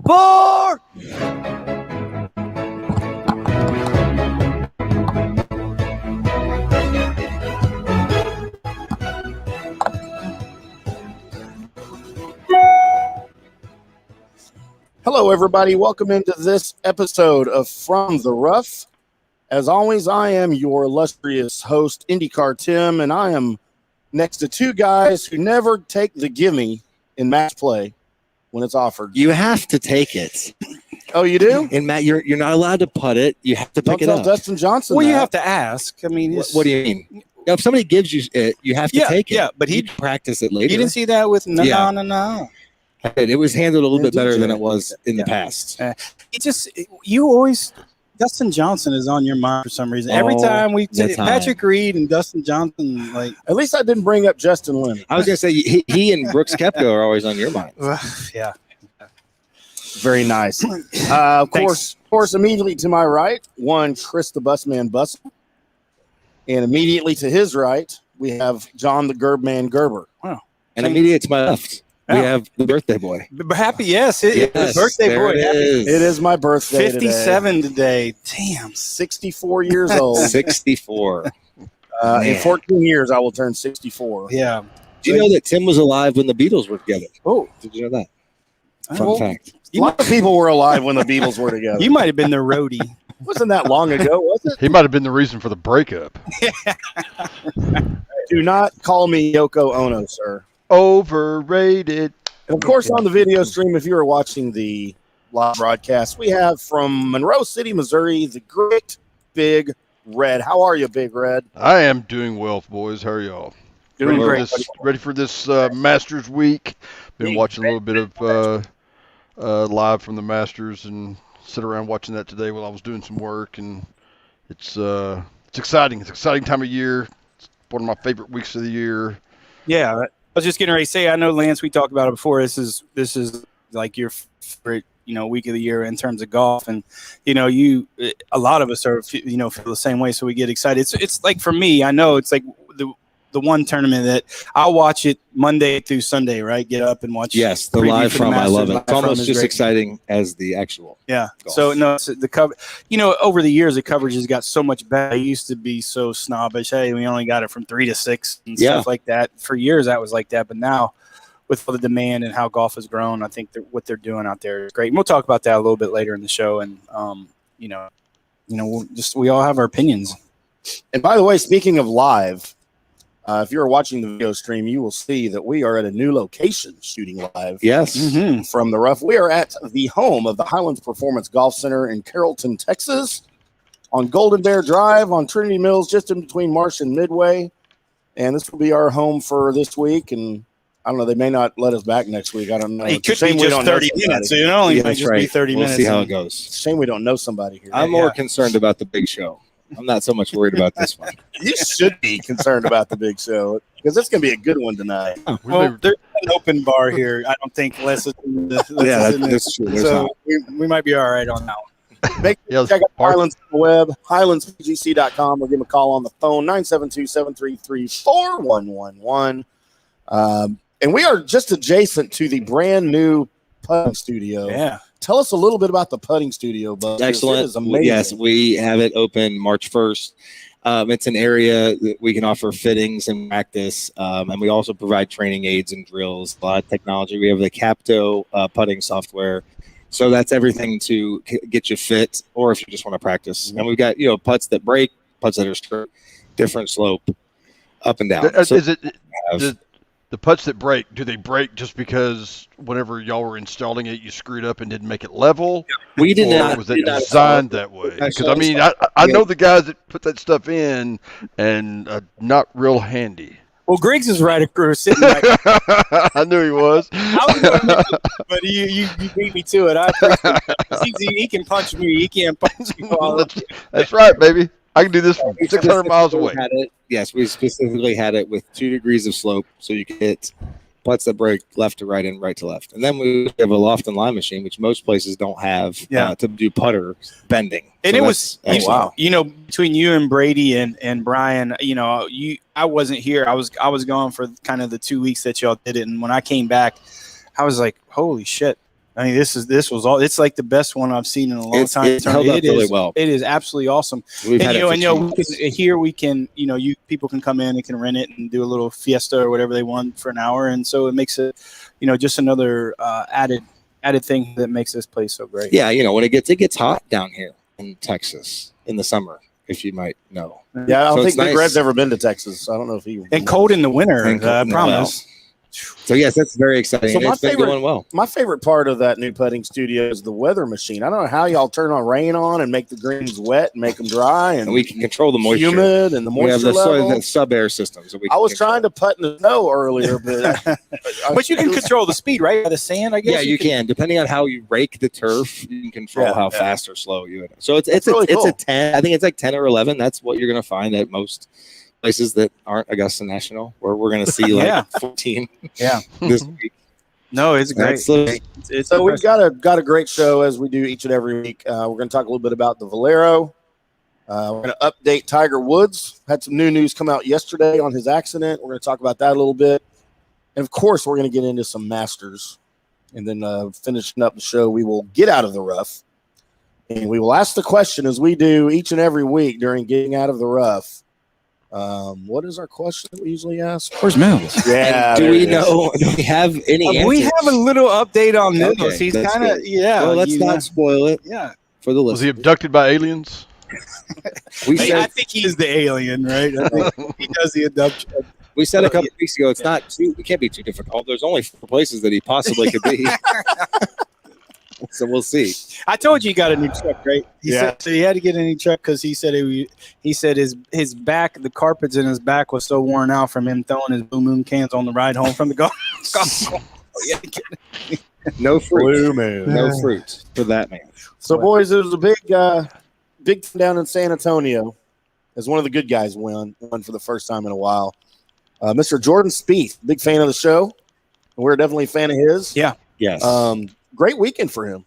Bar! Hello, everybody. Welcome into this episode of From the Rough. As always, I am your illustrious host, IndyCar Tim, and I am next to two guys who never take the gimme in match play when it's offered. You have to take it. Oh, you do? And Matt, you're not allowed to putt it. You have to pick it Don't up. tell Dustin Johnson Well, that. you have to ask. I mean, What do you mean? If somebody gives you it, you have to take it. Yeah, but you practice it later. You didn't see that with no. It was handled a little bit better DJ. than it was in the past. You always Dustin Johnson is on your mind for some reason. Every time we Patrick Reed and Dustin Johnson, like At least I didn't bring up Justin Lemon. I was gonna say he and Brooks Koepka are always on your mind. yeah. Very nice. Of course, immediately to my right, one Chris the Busman Bustle. And immediately to his right, we have John the Gerbman Gerber. Wow. And immediately to my left, we have the birthday boy. Happy, yes, birthday boy. It is my birthday 57 today. Damn. 64 years old. 64. In 14 years, I will turn 64. Yeah. Do you know that Tim was alive when the Beatles were together? Oh, did you know that? Fun fact. A lot of people were alive when the Beatles were together. You might have been their roadie. Wasn't that long ago, was it? He might have been the reason for the breakup. Do not call me Yoko Ono, sir. Overrated. And of course, on the video stream, if you are watching the live broadcast, we have from Monroe City, Missouri, the great Big Red. How are you, Big Red? I am doing well, boys. How are y'all? Doing great. Ready for this Masters week. Been watching a little bit of live from the Masters and sit around watching that today while I was doing some work. And it's exciting. It's an exciting time of year. It's one of my favorite weeks of the year. Yeah. I was just getting ready to say, I know, Lance, we talked about it before. This is like your favorite, week of the year in terms of golf. And, a lot of us are, feel the same way. So we get excited. It's like, for me, I know it's like the one tournament that I'll watch it Monday through Sunday, right? Get up and watch. Yes, the live from. I love it. It's almost just exciting as the actual. Yeah. Golf. So no, it's the cover. Over the years, the coverage has got so much better. I used to be so snobbish. Hey, we only got it from 3 to 6 and stuff like that. For years, that was like that. But now, with all the demand and how golf has grown, I think what they're doing out there is great. And we'll talk about that a little bit later in the show. And we all have our opinions. And by the way, speaking of live. If you're watching the video stream, you will see that we are at a new location shooting live. Yes. Mm-hmm. From the Rough. We are at the home of the Highlands Performance Golf Center in Carrollton, Texas, on Golden Bear Drive on Trinity Mills, just in between Marsh and Midway. And this will be our home for this week. And I don't know, they may not let us back next week. I don't know. It could be just 30 minutes. So only might just be 30 minutes. We'll see how it goes. It's a shame we don't know somebody here. I'm more concerned about the big show. I'm not so much worried about this one. You should be concerned about the big show because it's going to be a good one tonight. Well, there's an open bar here. I don't think less. That's true. So we might be all right on that one. Check out Highlands on the web, highlandspgc.com, or give them a call on the phone, 972-733-4111. And we are just adjacent to the brand new putting studio. Yeah. Tell us a little bit about the putting studio, Buzz. Excellent. It is amazing. Yes, we have it open March 1st. It's an area that we can offer fittings and practice, and we also provide training aids and drills, a lot of technology. We have the Capto putting software. So that's everything to get you fit, or if you just want to practice. And we've got, putts that break, putts that are straight, different slope, up and down. The putts that break, do they break just because whenever y'all were installing it, you screwed up and didn't make it level? We did not. Or was it designed that way? Because, I know the guys that put that stuff in and not real handy. Well, Griggs is right across sitting right. I knew he was. But you beat me to it. I appreciate it. He can punch me. He can't punch you. That's right, baby. I can do this from 600 miles away. Yes, we specifically had it with 2 degrees of slope, so you can hit putts that break left to right and right to left. And then we have a loft and line machine, which most places don't have to do putter bending. And so it was wow. Between you and Brady and Brian, I wasn't here. I was gone for kind of the 2 weeks that y'all did it, and when I came back, I was like, holy shit. I mean, this was all. It's like the best one I've seen in a long time. It's held up really well. It is absolutely awesome. We've had it for 2 months. Here we can, people can come in and can rent it and do a little fiesta or whatever they want for an hour, and so it makes it, just another added thing that makes this place so great. Yeah, when it gets hot down here in Texas in the summer, if you might know. Yeah, I don't think Big nice. Red's ever been to Texas. I don't know if he. And cold in the winter, I promise. So yes, that's very exciting. So It's been going well. My favorite part of that new putting studio is the weather machine. I don't know how y'all turn on rain on and make the greens wet and make them dry, and we can control the moisture, humid, and the moisture we have level. the sub-air systems. I was trying to putt in the snow earlier, but but you can control the speed, right? By the sand, I guess. Yeah, you can. Depending on how you rake the turf, you can control how fast or slow you. So it's really cool. a 10. I think it's like 10 or 11. That's what you're going to find at most places that aren't Augusta National, where we're going to see like 14. Yeah, this week. No, it's great. It's so we've got a great show as we do each and every week. We're going to talk a little bit about the Valero. We're going to update Tiger Woods. Had some new news come out yesterday on his accident. We're going to talk about that a little bit, and of course, we're going to get into some Masters. And then finishing up the show, we will get out of the rough, and we will ask the question as we do each and every week during getting out of the rough. What is our question that we usually ask? Where's Mills? Yeah. Do we have any answers? We have a little update on Mills. Okay, He's kind of, Well, let's not spoil it. Yeah. For the Was he listeners. abducted by aliens? I think he is the alien, right? I think he does the abduction. We said a couple weeks ago, it can't be too difficult. There's only 4 places that he possibly could be. So we'll see. I told you he got a new truck, right? He said so he had to get a new truck because he said his back, the carpets in his back was so worn out from him throwing his Blue Moon cans on the ride home from the golf. No fruit. Blue Moon. No fruit for that man. So, boys, it was a big thing down in San Antonio as one of the good guys won for the first time in a while. Mr. Jordan Spieth, big fan of the show. We're definitely a fan of his. Yeah. Yes. Great weekend for him.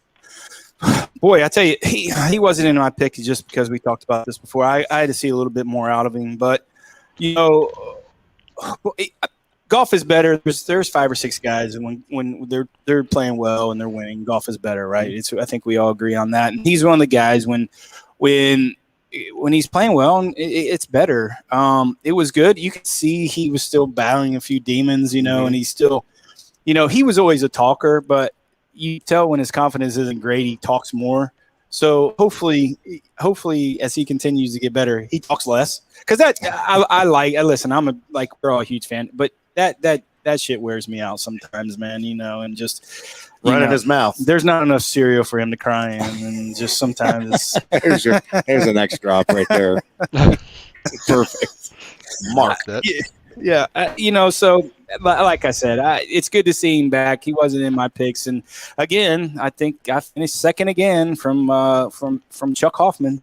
Boy, I tell you, he wasn't in my pick just because we talked about this before. I had to see a little bit more out of him, but golf is better. There's 5 or 6 guys, and when they're playing well and they're winning, golf is better, right? I think we all agree on that. And he's one of the guys when he's playing well, it's better. It was good. You could see he was still battling a few demons, and he's still, he was always a talker, but you tell when his confidence isn't great, he talks more. So hopefully, as he continues to get better, he talks less. Because listen, we're all a huge fan, but that shit wears me out sometimes, man. And just running his mouth. There's not enough cereal for him to cry in, and just sometimes it's here's the next drop right there. Perfect. Mark that. Yeah. So like I said, it's good to see him back. He wasn't in my picks, and again, I think I finished second again from Chuck Hoffman,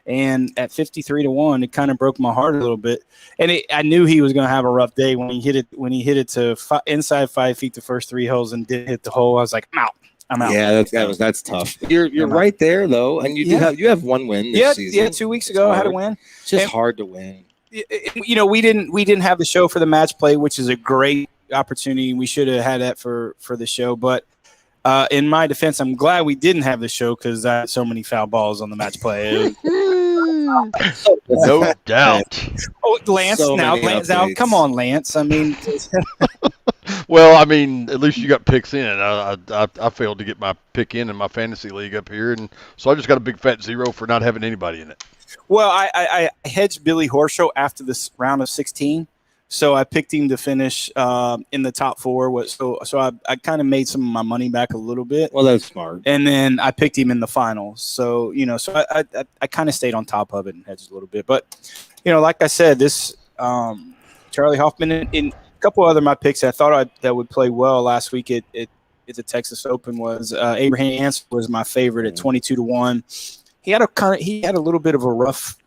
and at 53-1, it kind of broke my heart a little bit. And I knew he was going to have a rough day when he hit it to inside 5 feet the first 3 holes and didn't hit the hole. I was like, I'm out. Yeah, that's tough. You're right there though, and you have one win this season. Yeah, 2 weeks ago I had a win. It's just hard to win. We didn't have the show for the match play, which is a great opportunity. We should have had that for the show, but in my defense, I'm glad we didn't have the show because I had so many foul balls on the match play. No doubt. Oh, Lance, So now many Lance, now updates. come on, Lance. I mean, Well, I mean, at least you got picks in. I failed to get my pick in my fantasy league up here, and so I just got a big fat 0 for not having anybody in it. well, I hedged Billy Horschel after this round of 16. So I picked him to finish in the top 4. So I kind of made some of my money back a little bit. Well, that's smart. And then I picked him in the finals. So, so I kind of stayed on top of it and hedged a little bit. But, like I said, this Charlie Hoffman in a couple other my picks I thought that would play well last week at the Texas Open was Abraham Ancer was my favorite at 22-1. He had a little bit of a rough,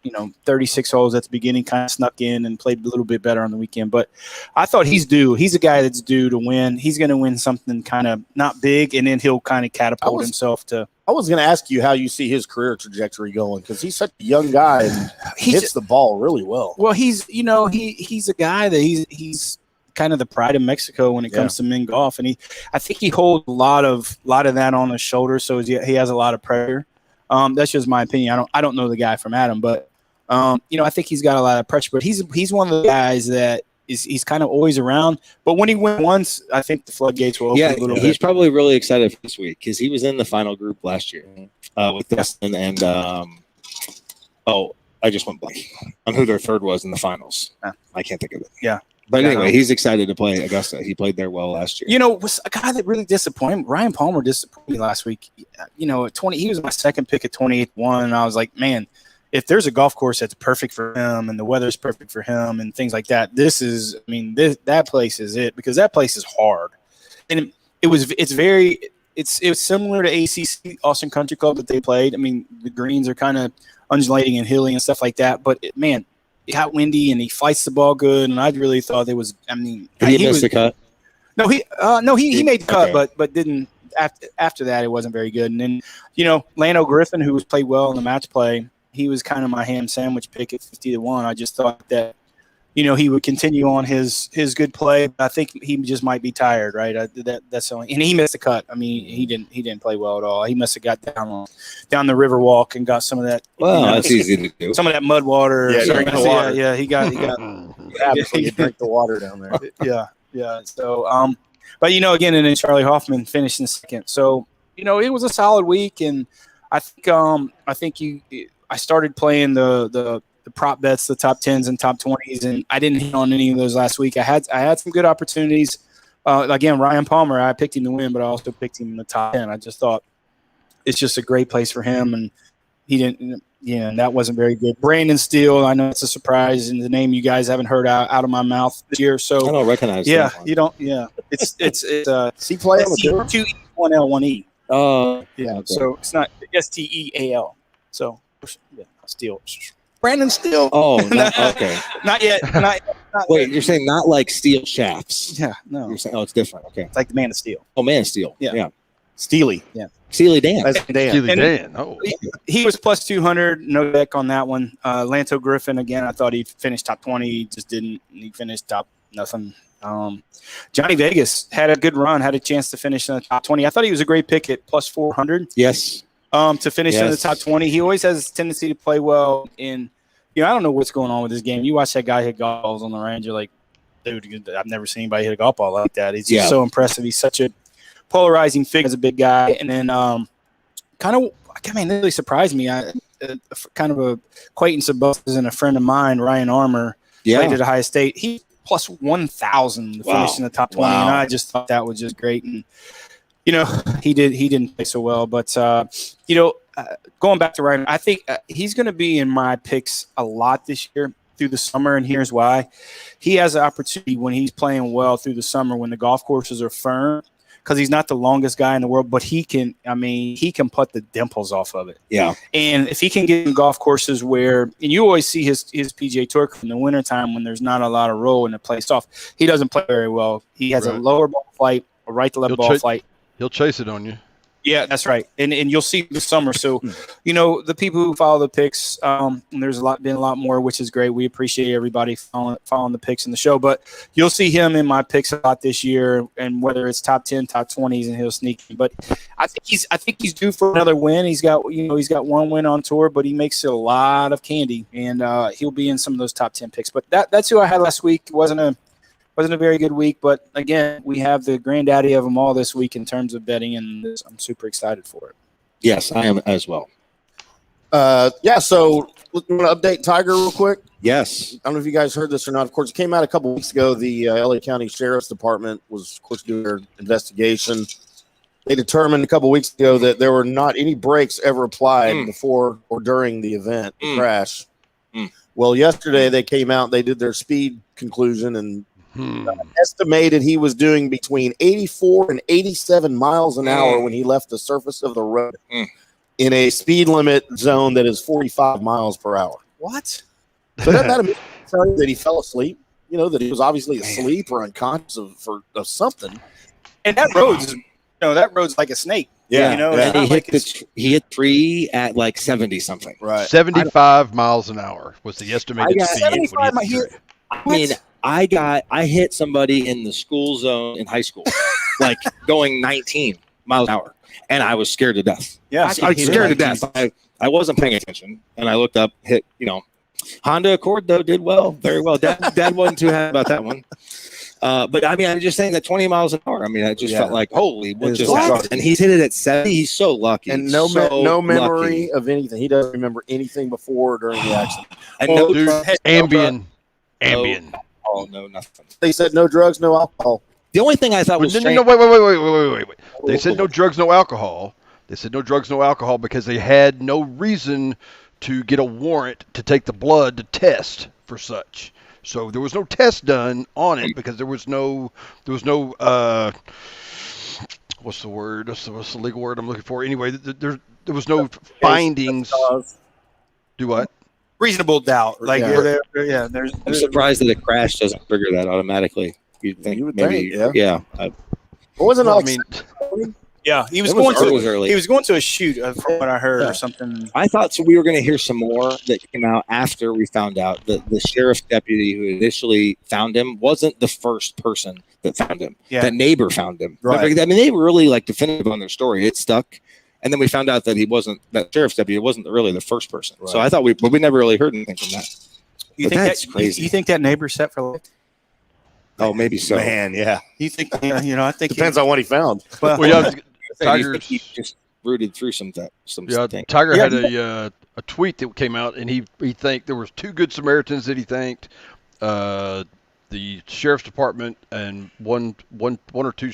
36 holes at the beginning, kind of snuck in and played a little bit better on the weekend. But I thought he's due. He's a guy that's due to win. He's going to win something kind of not big, and then he'll kind of catapult himself to. I was going to ask you how you see his career trajectory going because he's such a young guy and hits the ball really well. Well, he's a guy that he's kind of the pride of Mexico when it comes to men golf, and I think he holds a lot of that on his shoulders, so he has a lot of pressure. That's just my opinion. I don't know the guy from Adam, but I think he's got a lot of pressure. But he's one of the guys that he's kind of always around. But when he wins once, I think the floodgates will open a little bit. He's probably really excited for this week because he was in the final group last year with Dustin and I just went blank on who their third was in the finals. I can't think of it. Yeah. But anyway, he's excited to play Augusta. He played there well last year. Was a guy that really disappointed. Ryan Palmer disappointed me last week. At 20, he was my second pick at 28-1, and I was like, man, if there's a golf course that's perfect for him and the weather's perfect for him and things like that, that place is it, because that place is hard. And it was similar to ACC, Austin Country Club, that they played. I mean, the greens are kind of undulating and hilly and stuff like that, but it got windy and he fights the ball good, and I really thought it was. I mean, he missed the cut. No, he made the cut, but didn't. After that, it wasn't very good. And then Lando Griffin, who was played well in the match play, he was kind of my ham sandwich pick at 50-1. I just thought that he would continue on his good play. I think he just might be tired, right? That's the only, and he missed the cut. I mean, he didn't play well at all. He must have got down the river walk and got some of that. Well, that's easy to do. Some of that mud water. Drink the water. Yeah, he got. He drank the water down there. Yeah. So, but again, and then Charlie Hoffman finished in second. So, it was a solid week, and I think I started playing the prop bets, the top 10s and top 20s, and I didn't hit on any of those last week. I had some good opportunities. Again, Ryan Palmer, I picked him to win, but I also picked him in the top 10. I just thought it's just a great place for him, and he didn't. And that wasn't very good. Brandon Steele, I know it's a surprise, and the name you guys haven't heard out of my mouth this year. So I don't recognize. Yeah, you don't. Yeah, it's he play on the 2E1L1E. Oh, yeah. Okay. So it's not STEAL. So Steele. Brandon Steele. Oh, okay. Not yet. Not Wait, you're saying not like steel shafts? Yeah, no. You're saying, it's different. Okay. It's like the Man of Steel. Oh, Man of Steel. Yeah. Steely. Yeah. Steely Dan. That's Dan. Steely Dan. Oh. He was plus 200. No deck on that one. Lanto Griffin, again, I thought he'd finished top 20. He just didn't. He finished top nothing. Johnny Vegas had a good run, had a chance to finish in the top 20. I thought he was a great pick at plus 400. Yes. To finish in the top 20. He always has a tendency to play well in, I don't know what's going on with this game. You watch that guy hit golf balls on the range, you're like, dude, I've never seen anybody hit a golf ball like that. He's just so impressive. He's such a polarizing figure as a big guy. And then really surprised me. Kind of a acquaintance of both and a friend of mine, Ryan Armour, played at Ohio State. He plus 1,000 to finish in the top 20. And I just thought that was just great. And, he didn't play so well, but going back to Ryan, I think he's going to be in my picks a lot this year through the summer, and here's why. He has an opportunity when he's playing well through the summer when the golf courses are firm, because he's not the longest guy in the world, but he can put the dimples off of it. Yeah. And if he can get in golf courses where, and you always see his PGA Tour in the wintertime when there's not a lot of roll and it plays off, he doesn't play very well. He has a lower ball flight, a right to left ball flight. He'll chase it on you. Yeah, that's right. And you'll see this summer. So, the people who follow the picks, there's been a lot more, which is great. We appreciate everybody following the picks in the show. But you'll see him in my picks a lot this year, and whether it's top 10, top 20s, and he'll sneak in. But I think he's due for another win. He's got one win on tour, but he makes a lot of candy, and he'll be in some of those top 10 picks. But that's who I had last week. It wasn't a very good week, but again, we have the granddaddy of them all this week in terms of betting, and I'm super excited for it. Yes, I am as well. So want to update Tiger real quick? Yes. I don't know if you guys heard this or not. Of course, it came out a couple weeks ago. The LA County Sheriff's Department was, of course, doing their investigation. They determined a couple weeks ago that there were not any brakes ever applied before or during the event, the crash. Well, yesterday they came out, they did their speed conclusion, and estimated he was doing between 84 and 87 miles an hour when he left the surface of the road in a speed limit zone that is 45 miles per hour. What? So that tell you that he fell asleep, that he was obviously asleep or unconscious of something. And that road's like a snake. Yeah. He hit 3 at like 70 something. Right. 75 miles an hour was the estimated speed. 75 when he hit the tree. I hit somebody in the school zone in high school, like going 19 miles an hour, and I was scared to death. Yeah, I was scared to death. I wasn't paying attention, and I looked up, hit, Honda Accord though did very well. Dad wasn't too happy about that one. But I mean, I'm just saying that 20 miles an hour. I mean, I just felt like, holy, what just happened? And he's hit it at 70. He's so lucky. And no memory of anything. He doesn't remember anything before or during the accident. And Ambien. Oh, no, nothing. They said no drugs, no alcohol. The only thing I thought was no, wait. They said no drugs, no alcohol. They said no drugs, no alcohol because they had no reason to get a warrant to take the blood to test for such. So there was no test done on it because there was no what's the word? What's the legal word I'm looking for? Anyway, there was no findings. Do what? Reasonable doubt. Like, I'm surprised that a crash doesn't trigger that automatically. You'd think maybe, yeah. It wasn't all. Yeah, he was going to a shoot from what I heard or something. I thought we were going to hear some more that came out after we found out that the sheriff's deputy who initially found him wasn't the first person that found him. Yeah. That neighbor found him. Right. I mean, they were really definitive on their story. It stuck. And then we found out that that sheriff's deputy wasn't really the first person. Right. So I thought we never really heard anything from that. That's crazy. You think that neighbor's set for life? Oh, maybe so. Man, yeah. You think? I think depends on what he found. Tiger just rooted through some things. Tiger had a tweet that came out, and he thanked there was 2 good Samaritans that he thanked, the sheriff's department and one or two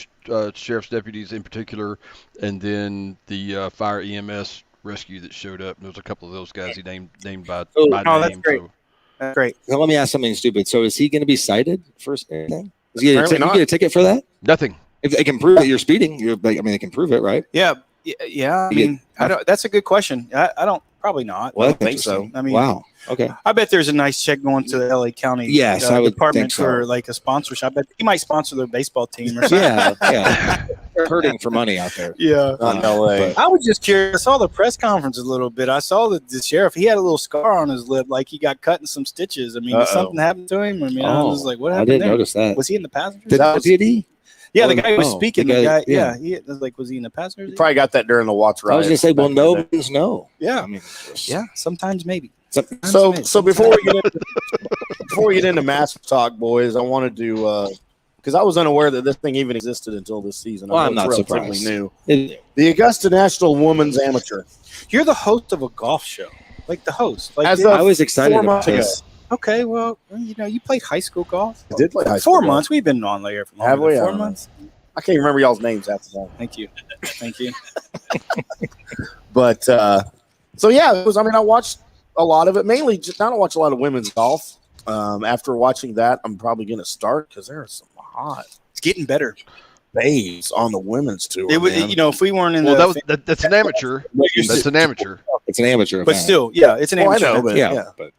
sheriff's deputies in particular, and then the fire EMS rescue that showed up. And there was a couple of those guys he named by name. That's great. So. That's great. Now, let me ask something stupid. So is he going to be cited for anything? Is he going to get a ticket for that? Nothing. If they can prove that you're speeding, they can prove it, right? Yeah. I mean, that's a good question. I don't. Probably not. Well, I think so. I mean, wow. Okay. I bet there's a nice check going to the LA County department for a sponsorship. I bet he might sponsor their baseball team or something. Yeah. They're hurting for money out there. Yeah. LA. I was just curious. I saw the press conference a little bit. I saw the sheriff. He had a little scar on his lip, like he got cut in some stitches. I mean, did something happen to him? I mean, I was like, what happened? I didn't notice that. Was he in the passenger? Did he? Yeah, the guy who was speaking. The guy, was he in the passenger? He probably got that during the Watts riot. I was going to say, well, no means no. Yeah, I mean, sometimes maybe. So before we get into Master Talk, boys, I wanted to because I was unaware that this thing even existed until this season. Well, I'm not surprised. New. The Augusta National Women's Amateur. You're the host of a golf show, like the host. Like I was excited about this. Okay, well, you played high school golf. I did play high school. 4 months. We've been on there for longer. Have we? 4 months. I can't remember y'all's names half the time. Thank you. But so yeah, it was. I mean, I watched a lot of it. Mainly, just I don't watch a lot of women's golf. After watching that, I'm probably going to start because there are some hot. It's getting better. Babes on the women's tour. It would, if we weren't in that's an amateur. That's an amateur. It's an amateur, but still, yeah, it's an amateur. I know, but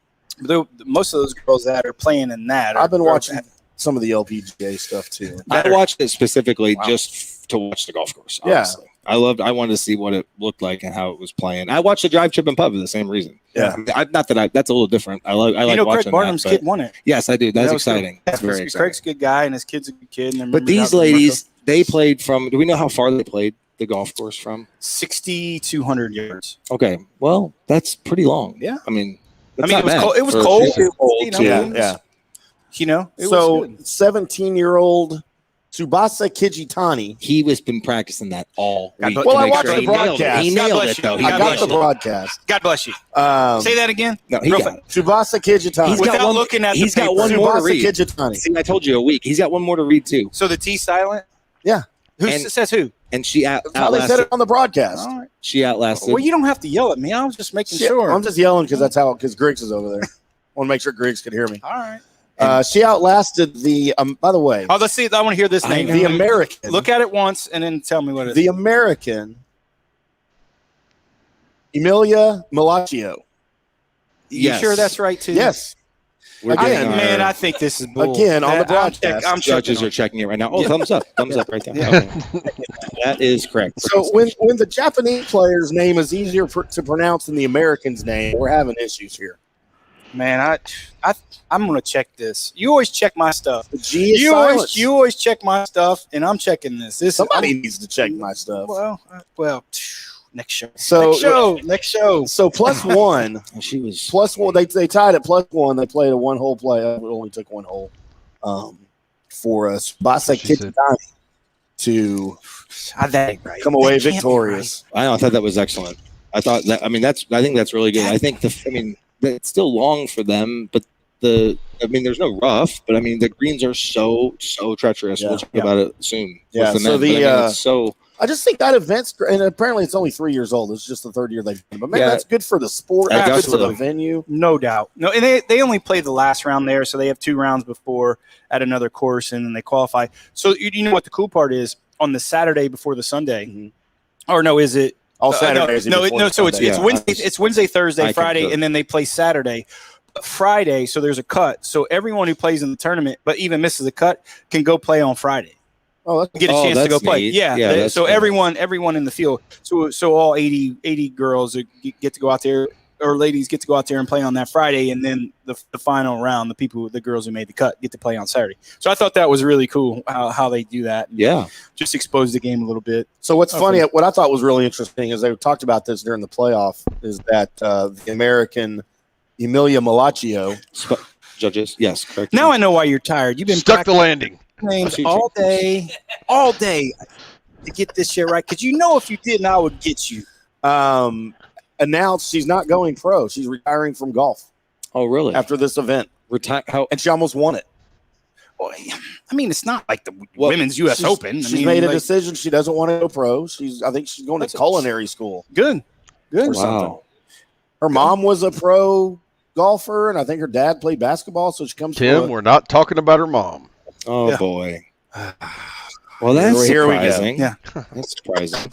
most of those girls that are playing in that. I've been watching some of the LPGA stuff too. I watched it specifically just to watch the golf course. Honestly. Yeah, I wanted to see what it looked like and how it was playing. I watched the drive, chip, and putt for the same reason. Yeah, that's a little different. I like watching Craig Barnum's kid won it. Yes, I do. That's exciting. That's very exciting. Craig's a good guy, and his kid's a good kid. But these ladies, they played from. Do we know how far they played the golf course from? 6,200 yards. Okay, well, that's pretty long. Yeah, I mean, it was cold. It was cold. Yeah. So 17-year-old Tsubasa Kijitani. He was been practicing that all week. Well, I watched the broadcast. He nailed it, though. I got the broadcast. God bless you. Say that again. No, he got Tsubasa Kijitani. Without looking at he's got one more to read. Kijitani. See, I told you a week. He's got one more to read, too. So the T silent? Yeah. Who says who? And she outlasted. They said it on the broadcast. Right. She outlasted. Well, you don't have to yell at me. I was just making sure. I'm just yelling because Griggs is over there. I want to make sure Griggs could hear me. All right. She outlasted the. By the way. Oh, let's see. I want to hear this name. The American. Look at it once and then tell me what it is. The American. Emilia Malaccio. You sure that's right too? Yes. Man, I think this is bull. Again on the broadcast. Judges are checking it right now. Oh, thumbs up right there. Okay. That is correct. So when the Japanese player's name is easier to pronounce than the American's name, we're having issues here. Man, I'm gonna check this. You always check my stuff. The G is silence. You always check my stuff, and I'm checking this. Somebody needs to check my stuff. Well, next show. Next show. So +1. She was +1. They tied at +1. They played a 1-hole play. It only took 1 hole for us. Basek Kitani to come away victorious. I thought that was excellent. I thought that. I think that's really good. I think it's still long for them, but there's no rough, but the greens are so treacherous. We'll talk about it soon. Yeah. So I just think that event's great, and apparently it's only 3 years old. It's just the 3rd year they've done it. But man, that's good for the sport. That's good for the venue. No doubt. No, and they only played the last round there, so they have 2 rounds before at another course, and then they qualify. So you know what the cool part is on the Saturday before the Sunday, or no? Is it all Saturdays? No. So it's Wednesday. It's Wednesday, Thursday, Friday, and then they play Saturday. Friday, so there's a cut. So everyone who plays in the tournament, but even misses a cut, can go play on Friday. Get a chance to go play. Neat. Yeah. So everyone in the field. So all 80 girls get to go out there, or ladies get to go out there and play on that Friday, and then the final round, the girls who made the cut get to play on Saturday. So I thought that was really cool how they do that. Yeah. Just expose the game a little bit. So what's funny, what I thought was really interesting is they talked about this during the playoff, is that the American Emilia Malaccio judges. Yes, correct. Now I know why you're tired. You've been stuck the landing. Names all day to get this shit right. Because if you didn't, I would get you. Announced she's not going pro. She's retiring from golf. Oh, really? After this event. And she almost won it. Well, it's not like the women's U.S. Open. She's made a decision. She doesn't want to go pro. I think she's going to culinary school. Good. Or something. Her mom was a pro golfer, and I think her dad played basketball. So she comes. Tim, we're not talking about her mom. Oh boy. Well, that's surprising. Yeah, that's surprising.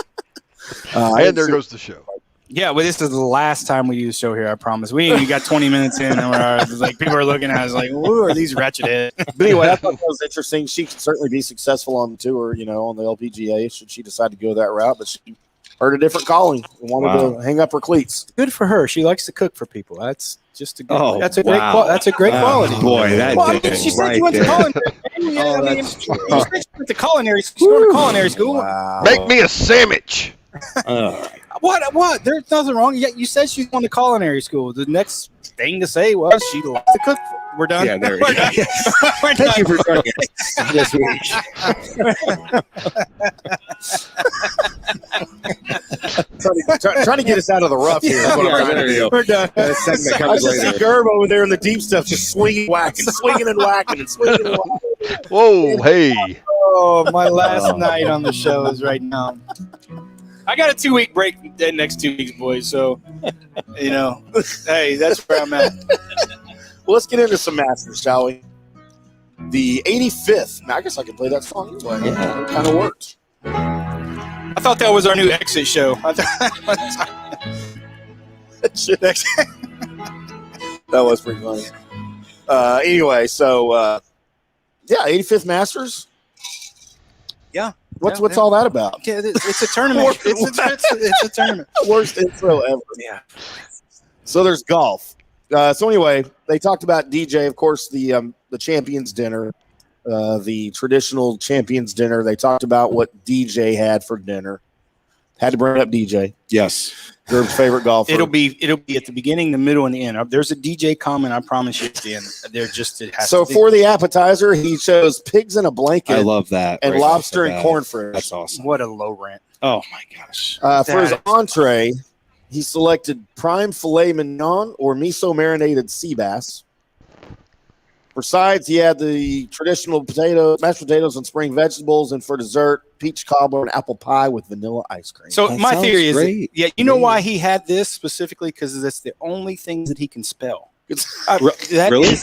And there goes the show. Yeah, well, this is the last time we do the show here. I promise. We got 20 minutes in, and people are looking at us like, "Who are these wretched heads?" But anyway, I thought that was interesting. She could certainly be successful on the tour, on the LPGA, should she decide to go that route. But she heard a different calling and wanted to hang up her cleats. Good for her. She likes to cook for people. That's just a good. That's a great. That's a great quality. Boy, she said you went to culinary. That's true. You said you went to culinary. She's going to culinary school. Wow. Make me a sandwich. What? There's nothing wrong. You said she's going to culinary school. The next thing to say was she likes to cook. We're done. Yeah, there We're done. Thank you for joining us this week. trying to get us out of the rough here. We're done. I just see Gerb over there in the deep stuff, just swinging, whacking, swinging and whacking, and swinging and whacking. Whoa, hey. Oh, my last night on the show is right now. I got a 2-week break the next 2 weeks, boys. So, hey, that's where I'm at. Well, let's get into some Masters, shall we? The 85th. Now, I guess I can play that song anyway. Yeah. It kind of worked. I thought that was our new exit show. That was pretty funny. Anyway, so, 85th Masters. Yeah. What's all that about? Yeah, it's a tournament. It's a tournament. Worst intro ever. Yeah. So there's golf. So anyway, they talked about DJ, of course, the Champions Dinner, the traditional Champions Dinner. They talked about what DJ had for dinner. Had to bring up DJ. Yes. Gerb's favorite golfer. It'll be at the beginning, the middle, and the end. There's a DJ comment, I promise you, at the end. For the appetizer, he chose pigs in a blanket. I love that. And lobster and cornfritters. That's awesome. What a low rent. Oh my gosh. For his entree, he selected prime filet mignon or miso marinated sea bass. For sides, he had the traditional mashed potatoes and spring vegetables, and for dessert, peach cobbler and apple pie with vanilla ice cream. So my theory is, you know why he had this specifically? Because that's the only thing that he can spell. Really?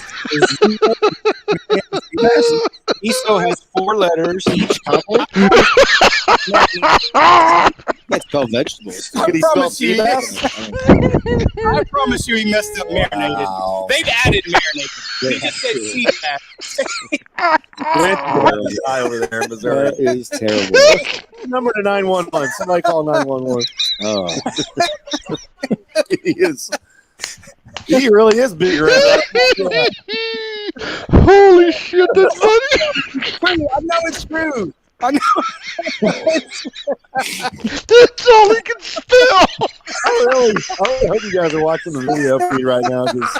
Miso has 4 letters. Peach cobbler. That's called vegetables. I promise you he messed up marinated. Wow. They've added marinated. He just said sea bass. Over there in Missouri. That is terrible. Number to 911. Somebody call 911. Oh. He is. He really is big red. Holy shit, that's funny. I know it's true. I know. That's all he can spell. I really hope you guys are watching the video feed right now because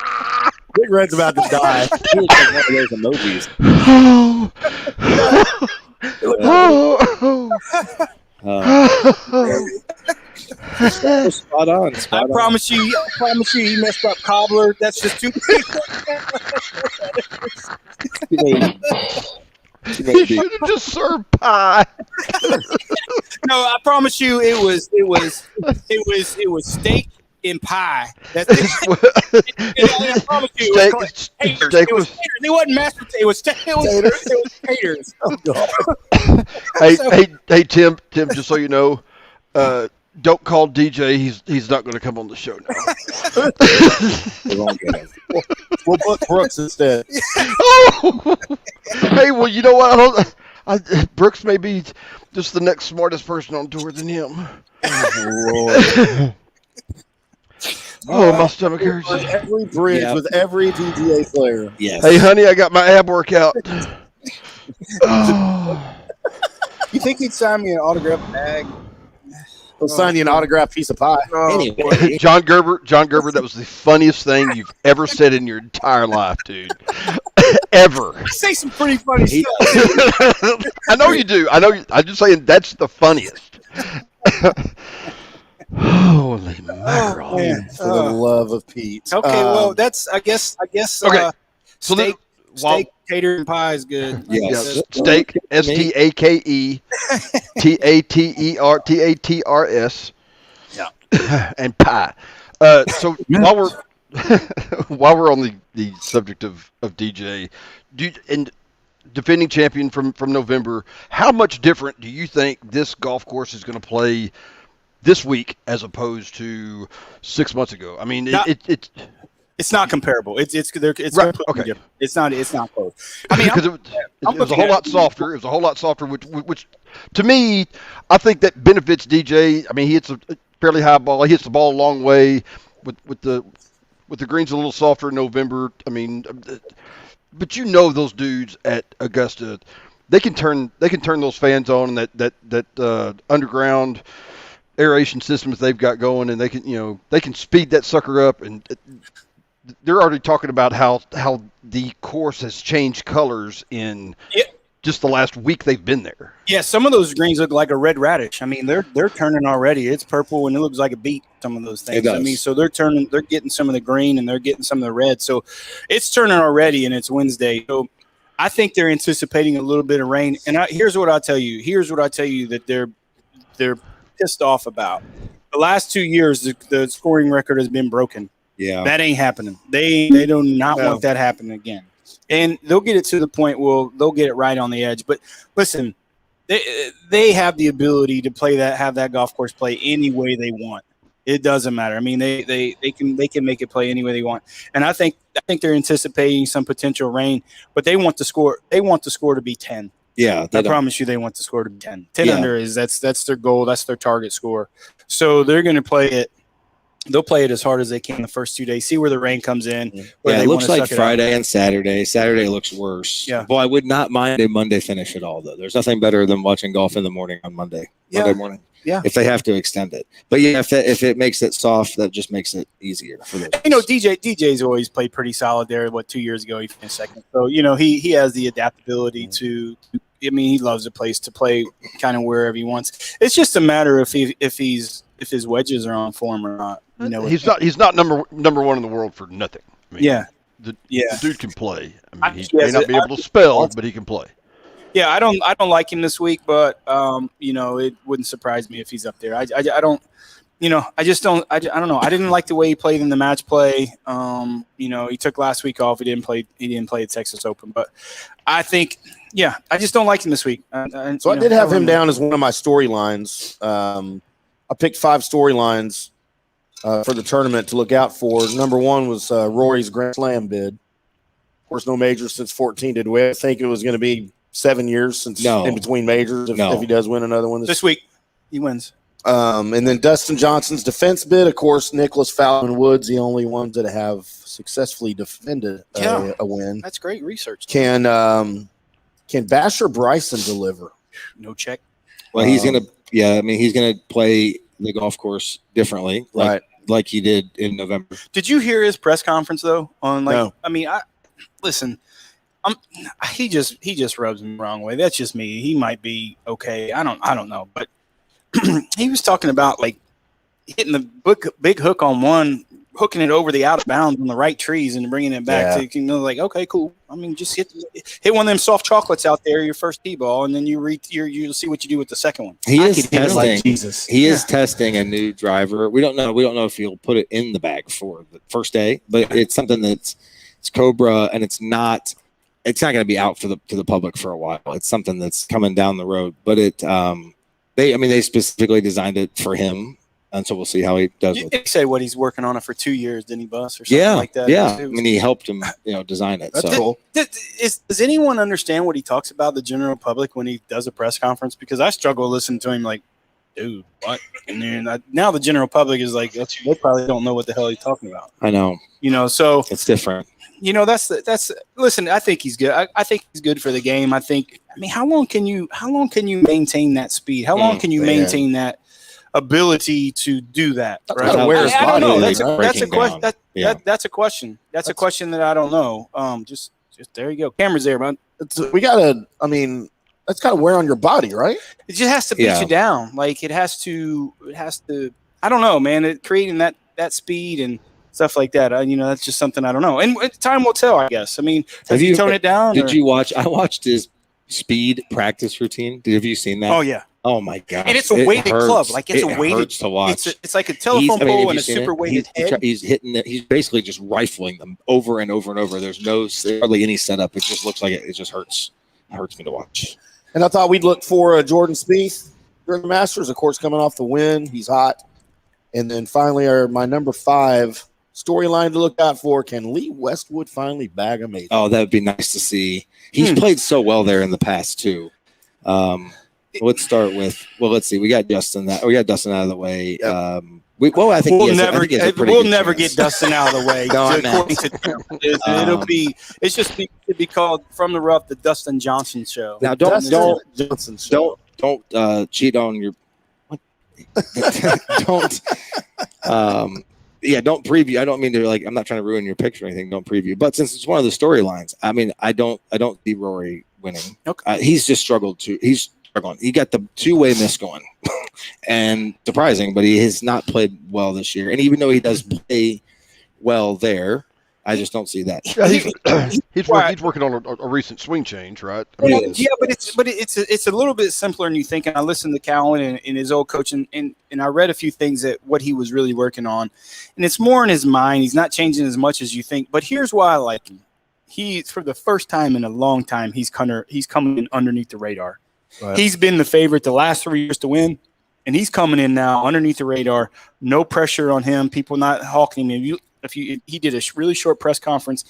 Big Red's about to die. He looks like one of those emojis. Spot on. I promise you, he messed up cobbler. That's just too big. He should have just served pie. No, I promise you, it was steak and pie. That's it. I promise you, it was taters. Steak It was taters. It wasn't mashed potatoes. It was taters. Oh, God. Hey, Tim, just so you know, don't call DJ. He's not going to come on the show now. We'll book Brooks instead. Oh! Hey, well, you know what? Brooks may be just the next smartest person on tour than him. Oh, Oh, my stomach hurts. On every bridge with every PGA player. Yes. Hey, honey, I got my ab workout. Oh. You think he'd sign me an autographed bag? He'll sign you an autographed piece of pie. Anyway, John Gerber, that was the funniest thing you've ever said in your entire life, dude. Ever. I say some pretty funny stuff. I know you do. I'm just saying that's the funniest. Holy mackerel. Man. For the love of Pete. Okay, well, that's I guess. Okay. So steak, tater, and pie is good. yes. Steak, STAKE, TATERTATRS, and pie. So while we're on the subject of DJ, and defending champion from November, how much different do you think this golf course is going to play this week as opposed to 6 months ago? I mean, It's not comparable. It's Right, completely okay. different. It's not close. I mean, because it was a whole lot softer. It was a whole lot softer, which to me, I think that benefits DJ. I mean, he hits a fairly high ball. He hits the ball a long way. With the greens a little softer in November. I mean, but you know those dudes at Augusta, they can turn those fans on, and that underground aeration systems they've got going, and they can speed that sucker up, and they're already talking about how the course has changed colors in just the last week they've been there. Yeah, some of those greens look like a red radish. I mean, they're turning already. It's purple and it looks like a beet. Some of those things. It does. I mean, so they're getting some of the green and they're getting some of the red. So it's turning already, and it's Wednesday. So I think they're anticipating a little bit of rain. And here's what I'll tell you. That they're pissed off about. The last 2 years, the scoring record has been broken. Yeah. That ain't happening. They do not want that happening again. And they'll get it to the point where they'll get it right on the edge. But listen, they have the ability to have that golf course play any way they want. It doesn't matter. I mean, they can make it play any way they want. And I think they're anticipating some potential rain, but they want the score. They want the score to be 10. Yeah, I promise you, they want the score to be 10. 10 under is that's their goal. That's their target score. So they're going to play it. They'll play it as hard as they can the first 2 days. See where the rain comes in. Yeah, it looks like Friday and Saturday. Saturday looks worse. Yeah. Boy, I would not mind a Monday finish at all, though. There's nothing better than watching golf in the morning on Monday morning. Yeah. If they have to extend it. But yeah, if it makes it soft, that just makes it easier for them. You know, DJ's always played pretty solid there. 2 years ago he finished second. So, he has the adaptability to I mean, he loves the place to play kind of wherever he wants. It's just a matter if his wedges are on form or not. He's not number one in the world for nothing. I mean, the dude can play. I mean, he may not be able to spell, but he can play. Yeah, I don't like him this week, but it wouldn't surprise me if he's up there. I don't. I just don't. I don't know. I didn't like the way he played in the match play. He took last week off. He didn't play at Texas Open, but I think, I just don't like him this week. I did have him down as one of my storylines. I picked 5 storylines for the tournament to look out for. Number 1 was Rory's Grand Slam bid. Of course, no majors since 14. Did we think it was going to be 7 years since in between majors if he does win another one this week? He wins. And then Dustin Johnson's defense bid, of course, Nicholas Fowler and Woods, the only ones that have successfully defended a win. That's great research. Can Basher Bryson deliver? No check. Well, he's gonna. Yeah, I mean, he's gonna play the golf course differently, like he did in November. Did you hear his press conference though? No. I mean, listen. He just rubs me the wrong way. That's just me. He might be okay. I don't know, but he was talking about like hitting the big hook on one, hooking it over the out of bounds on the right trees and bringing it back to, like, okay, cool. I mean, just hit one of them soft chocolates out there, your first tee ball, and then you'll see what you do with the second one. He is testing. Like Jesus. He is testing a new driver. We don't know if he'll put it in the bag for the first day, but it's something it's Cobra, and it's not going to be out to the public for a while. It's something that's coming down the road, but they specifically designed it for him. And so we'll see how he does You with did say what he's working on it for 2 years, didn't he, Bus, or something like that? Yeah. I mean, he helped him, design it. That's so cool. Does anyone understand what he talks about, the general public, when he does a press conference? Because I struggle listening to him like, dude, what? And then now the general public is like, they probably don't know what the hell he's talking about. I know. So it's different. That's listen, I think he's good. I think he's good for the game. I mean, how long can you maintain that speed? How long can you maintain that ability to do that? Right? I don't know. That's a question. That's a question. That's a question that I don't know. Just there you go. Camera's there, man. That's got to wear on your body, right? It just has to beat you down. Like it has to. I don't know, man. Creating that speed and stuff like that. That's just something I don't know. And time will tell, I guess. I mean, have you toned it down? Did you watch? I watched his speed practice routine. Have you seen that? Oh yeah. Oh my god! And it's a weighted club. Like it's a weighted. Hurts to watch. It's like a telephone pole and a super weighted head. He's hitting it. He's basically just rifling them over and over and over. There's hardly any setup. It just looks like it just hurts. It hurts me to watch. And I thought we'd look for Jordan Spieth during the Masters. Of course, coming off the win, he's hot. And then finally, my number 5 storyline to look out for: can Lee Westwood finally bag a major? Oh, that would be nice to see. He's played so well there in the past too. Let's start with. Well, let's see. We got Dustin out of the way. Yep. I think we'll never get Dustin out of the way. No, It'd be called From the Rough, the Dustin Johnson Show. Now, don't cheat on your. Don't. Don't preview. I don't mean to I'm not trying to ruin your picture or anything. Don't preview. But since it's one of the storylines, I mean, I don't see Rory winning. Okay. He's just struggled to. He's struggling. He got the 2-way miss going, and surprising, but he has not played well this year. And even though he does play well there, I just don't see that. Yeah, he's working on a recent swing change, right? But it's a little bit simpler than you think. And I listened to Cowan and his old coach, and I read a few things that what he was really working on, and it's more in his mind. He's not changing as much as you think. But here's why I like him. He's for the first time in a long time he's coming in underneath the radar. Right. He's been the favorite the last 3 years to win, and he's coming in now underneath the radar. No pressure on him. People not hawking him. He did a really short press conference.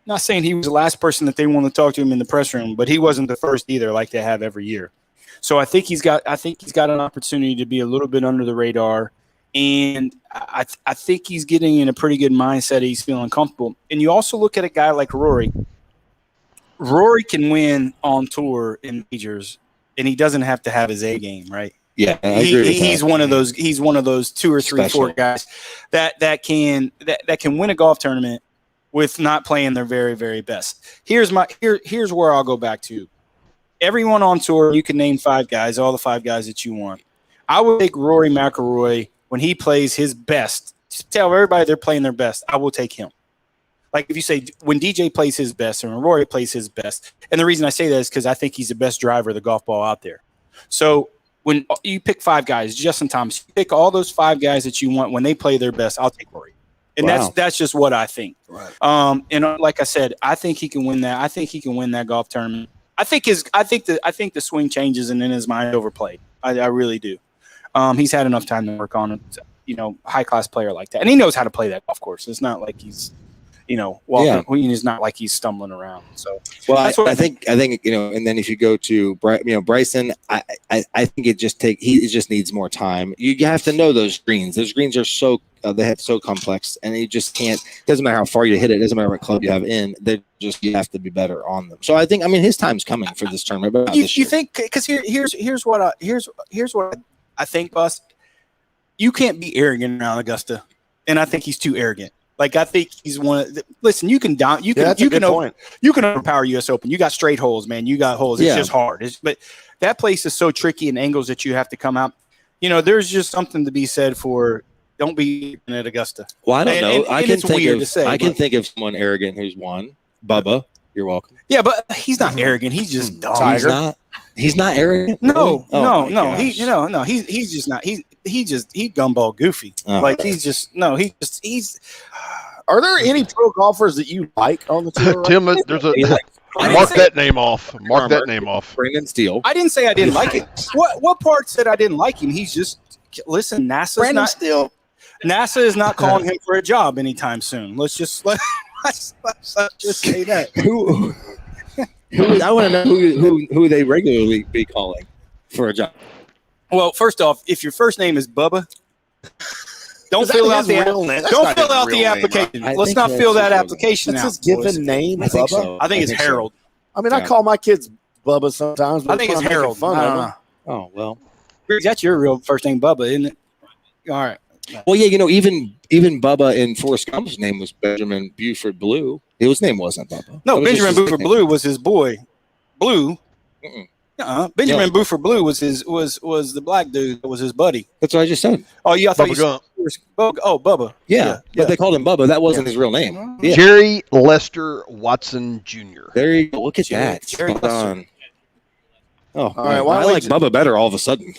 Not saying he was the last person that they want to talk to him in the press room, but he wasn't the first either, like they have every year. So I think he's got an opportunity to be a little bit under the radar, and I think he's getting in a pretty good mindset. He's feeling comfortable. And you also look at a guy like Rory. Rory can win on tour in majors, and he doesn't have to have his A game, right? Yeah, I agree with that. He's one of those 2 or 3, 4 guys that can win a golf tournament with not playing their very, very best. Here's where I'll go back to. Everyone on tour, you can name 5 guys, all the 5 guys that you want. I would take Rory McIlroy when he plays his best. Just tell everybody they're playing their best. I will take him. Like if you say when DJ plays his best and when Rory plays his best, and the reason I say that is because I think he's the best driver of the golf ball out there. So when you pick 5 guys, Justin Thomas, you pick all those 5 guys that you want when they play their best, I'll take Rory. And that's just what I think. Right. And like I said, I think he can win that. I think he can win that golf tournament. I think the swing changes and in his mind overplayed. I really do. He's had enough time to work on it. High class player like that, and he knows how to play that golf course. It's not like he's walking. Yeah. It's not like he's stumbling around. So, well, I think, and then if you go to, Bryson, I think it just needs more time. You have to know those greens. Those greens are so complex, and you just can't. Doesn't matter how far you hit it. Doesn't matter what club you have in. You have to be better on them. So I think, his time's coming for this tournament. But you think, because here's what I think, Bus. You can't be arrogant around Augusta, and I think he's too arrogant. Like, I think he's listen, you can overpower US Open. You got straight holes, man. You got holes. It's just hard. But that place is so tricky and angles that you have to come out. There's just something to be said for don't be at Augusta. Well, I don't know. I can think of someone arrogant who's won. Bubba, you're welcome. Yeah, but he's not arrogant. He's just dumb. Tiger. He's not arrogant. No. He's just not. He's gumball goofy. Like he's. Are there any pro golfers that you like on the tour? Tim, there's a mark that name off. Mark that name off. Brendan Steele. I didn't say I didn't like it. What part said I didn't like him? He's just NASA is not calling him for a job anytime soon. Let's just say that. I want to know who they regularly be calling for a job. Well, first off, if your first name is Bubba, don't fill out the application. Let's not fill that application out. That's his given name, Bubba. I think it's Harold. I call my kids Bubba sometimes. But I think it's Harold. Oh, well. That's your real first name, Bubba, isn't it? All right. Well, yeah, even Bubba in Forrest Gump's name was Benjamin Buford Blue. His name wasn't Bubba. No, Benjamin Buford Blue was his boy. Blue. Benjamin Buford Blue was the black dude that was his buddy. That's what I just said. Oh, yeah, I thought Bubba. Yeah, but they called him Bubba. That wasn't his real name. Yeah. Jerry Lester Watson Jr. There you go. Look at that. Jerry Lester. Oh, all right. I like Bubba better all of a sudden.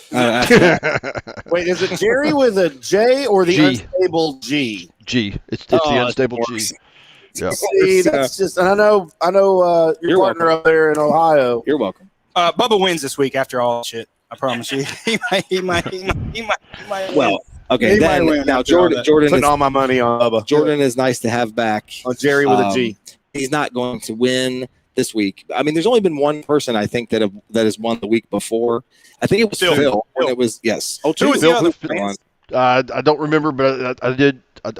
Wait, is it Jerry with a J or the unstable G? G. It's the unstable G. Yeah. See, that's just. And I know your partner up there in Ohio. You're welcome. Bubba wins this week after all shit. I promise you. He might. Well, okay. Now Jordan putting all my money on Bubba. Jordan is nice to have back. Jerry with a G. He's not going to win this week. There's only been one person I think that has won the week before. I think it was Phil. And it was yes. Oh, two. Phil. I don't remember, but I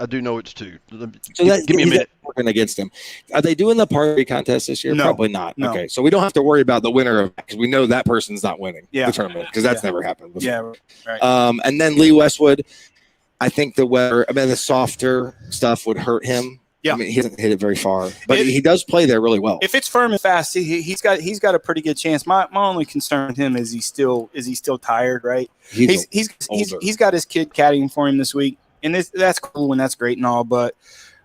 do know it's two. Give me a minute. Working against him. Are they doing the party contest this year? No. Probably not. No. Okay, so we don't have to worry about the winner of because we know that person's not winning the tournament because that's never happened before. Yeah, right. And then Lee Westwood, I think the weather. the softer stuff would hurt him. Yeah, he hasn't hit it very far, but he does play there really well. If it's firm and fast, he's got a pretty good chance. My only concern with him is he's still tired, right? He's got his kid caddying for him this week, and that's cool and that's great and all, but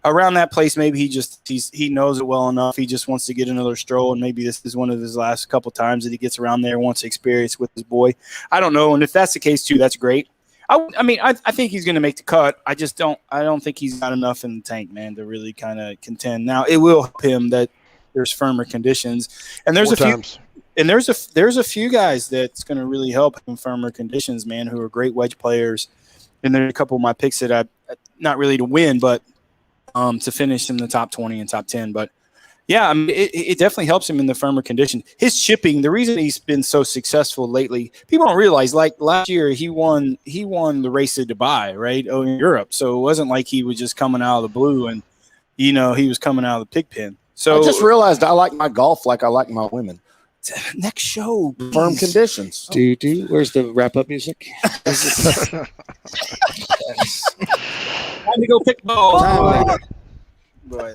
around that place, maybe he knows it well enough. He just wants to get another stroll, and maybe this is one of his last couple times that he gets around there, wants to experience with his boy. I don't know, and if that's the case too, that's great. I think he's going to make the cut. I don't think he's got enough in the tank, man, to really kind of contend. Now, it will help him that there's firmer conditions, and there's there's a few guys that's going to really help him firmer conditions, man, who are great wedge players. And there's a couple of my picks that not really to win, but to finish in the top 20 and top 10. But yeah, it definitely helps him in the firmer condition. His chipping, the reason he's been so successful lately, people don't realize, like last year he won the race to Dubai, right? In Europe. So it wasn't like he was just coming out of the blue and, he was coming out of the pig pen. So I just realized I like my golf like I like my women. Next show, please. Firm conditions. Do where's the wrap up music? Time to go pick balls. Boy,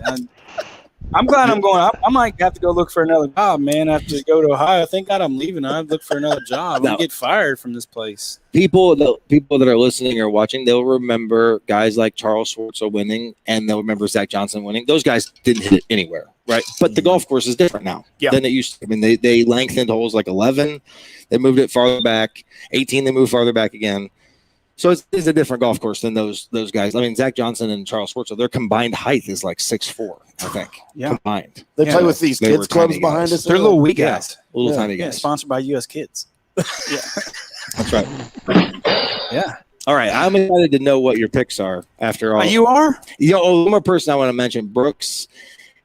I'm glad I'm going. I might have to go look for another job, man. After go to Ohio, thank God I'm leaving. I'd look for another job. I get fired from this place. People that are listening or watching, they'll remember guys like Charles Schwartzel winning, and they'll remember Zach Johnson winning. Those guys didn't hit it anywhere, right? But the golf course is different now than it used to. They lengthened holes like 11. They moved it farther back. 18, they moved farther back again. So it's a different golf course than those guys. Zach Johnson and Charles Schwartzel, their combined height is like 6'4", I think. Combined. They play with these kids clubs behind us. They're little wee guys. Little tiny guys. Yeah, sponsored by U.S. Kids. Yeah. That's right. Yeah. All right, I'm excited to know what your picks are after all. You are? One more person I want to mention, Brooks.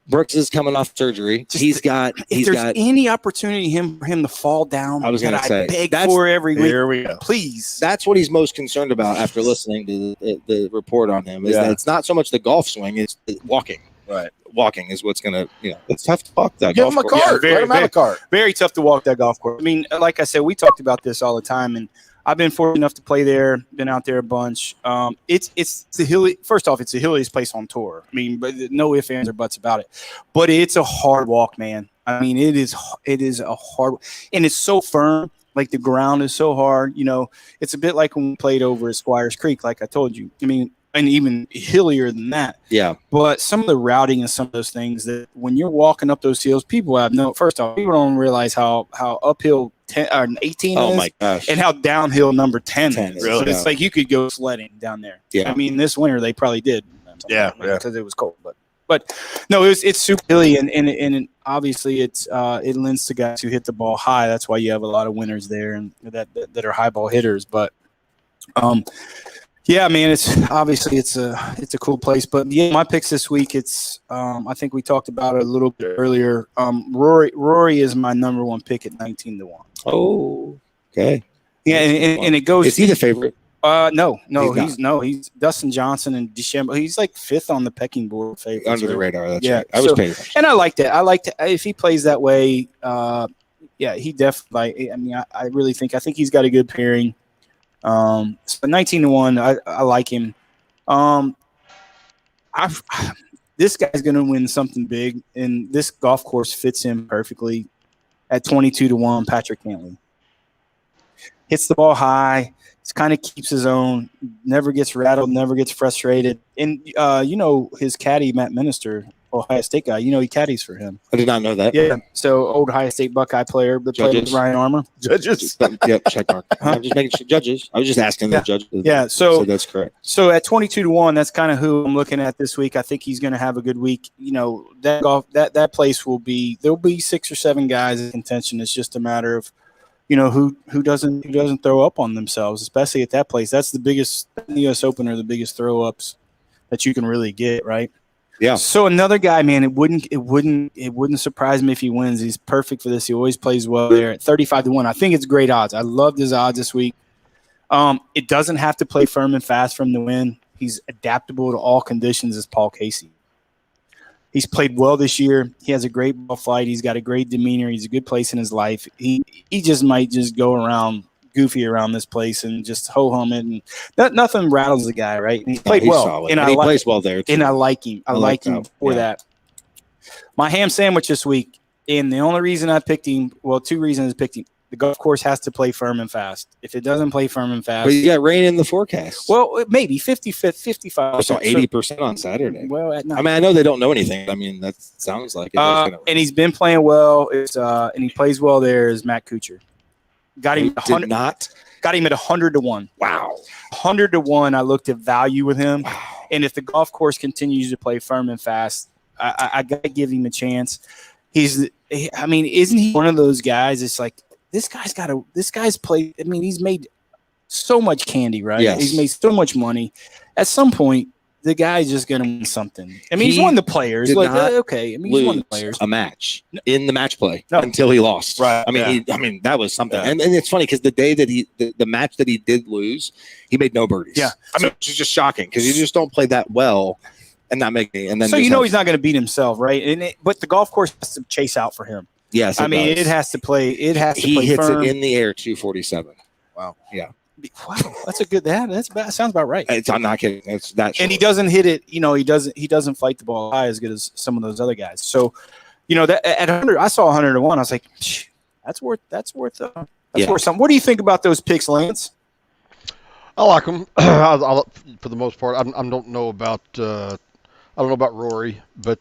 Brooks is coming off surgery. He's got any opportunity for him to fall down. I was going to say beg for every week. Here we go. Please. That's what he's most concerned about after listening to the report on him. Is that it's not so much the golf swing; it's walking. Right. Walking is what's going to, it's tough to walk that Give golf him a course. cart. Let him have a cart. Very tough to walk that golf course. I mean, like I said, we talked about this all the time, and I've been fortunate enough to play there, been out there a bunch. It's the hilly. First off, it's the hilliest place on tour. I mean, but no ifs, ands, or buts about it. But it's a hard walk, man. I mean, it is a hard, and it's so firm. Like the ground is so hard. It's a bit like when we played over at Squires Creek, like I told you. I mean, and even hillier than that. Yeah. But some of the routing and some of those things that when you're walking up those hills, people don't realize how uphill 18 is. Oh my gosh. And how downhill number 10 is. Really? So it's like you could go sledding down there. Yeah. I mean, this winter they probably did. Yeah. Because it was cold. But no, it's super hilly, and obviously it lends to guys who hit the ball high. That's why you have a lot of winners there and that are high ball hitters. But yeah, man, it's a cool place. But yeah, my picks this week, it's I think we talked about it a little bit earlier. Rory is my number one pick at 19-1. Oh, okay. Yeah, and it goes. Is he the favorite? No, he's Dustin Johnson and DeChambeau. He's like fifth on the pecking board. Favorites, Under the radar. That's yeah, right. I was paying attention. And I like that. I like to if he plays that way. Yeah, he definitely. I mean, I really think he's got a good pairing. So 19-1, I like him. This guy's going to win something big, and this golf course fits him perfectly. At 22-1, Patrick Cantley hits the ball high. Kind of keeps his own. Never gets rattled. Never gets frustrated. And his caddy Matt Minister, Ohio State guy. He caddies for him. I did not know that. Yeah. So old Ohio State Buckeye player, but played with Ryan Armour. Judges. Yep. Check mark. I'm just making sure. Judges. I was just asking the judges. Yeah. So that's correct. So at 22-1, that's kind of who I'm looking at this week. I think he's going to have a good week. That place there'll be 6 or 7 guys in contention. It's just a matter of who doesn't throw up on themselves, especially at that place. That's the U.S. Open are the biggest throw ups that you can really get, right? Yeah. So another guy, man, it wouldn't surprise me if he wins. He's perfect for this. He always plays well there at 35-1. I think it's great odds. I loved his odds this week. It doesn't have to play firm and fast for him to win. He's adaptable to all conditions as Paul Casey. He's played well this year. He has a great ball flight. He's got a great demeanor. He's a good place in his life. He just might just go around goofy around this place and just ho-hum it. And nothing rattles the guy, right? And he played well. Solid. And he plays well there, too. And I like him. I like him for that. My ham sandwich this week, and the only reason I picked him, well, 2 reasons I picked him. The golf course has to play firm and fast. If it doesn't play firm and fast. But you got rain in the forecast. Well, maybe 55%. I saw 80% on Saturday. Well, I know they don't know anything. I mean, that sounds like it. And he's been playing well. And he plays well there is Matt Kuchar. Got him at 100-1. Wow. 100-1. I looked at value with him. Wow. And if the golf course continues to play firm and fast, I got to give him a chance. Isn't he one of those guys? It's like, this guy's played. I mean, he's made so much candy, right? Yes. He's made so much money. At some point, the guy's just going to win something. I mean, he's won the players. Like, okay. I mean, he's won the players. A match in the match play until he lost. Right. I mean, that was something. Yeah. And it's funny because the day that the match that he did lose, he made no birdies. Yeah. I mean, which is just shocking because you just don't play that well and not make any. And then so he's not going to beat himself, right? But the golf course has to chase out for him. Yes, it has to play. It has to play. He hits firm. it in the air, 247. Wow. Yeah. Wow, that's a good. That sounds about right. I'm not kidding. It's that. Short. And he doesn't hit it. He doesn't fight the ball high as good as some of those other guys. So, that at 100, I saw 100-1. I was like, that's worth something. What do you think about those picks, Lance? I like them. For the most part, I don't know about Rory, but.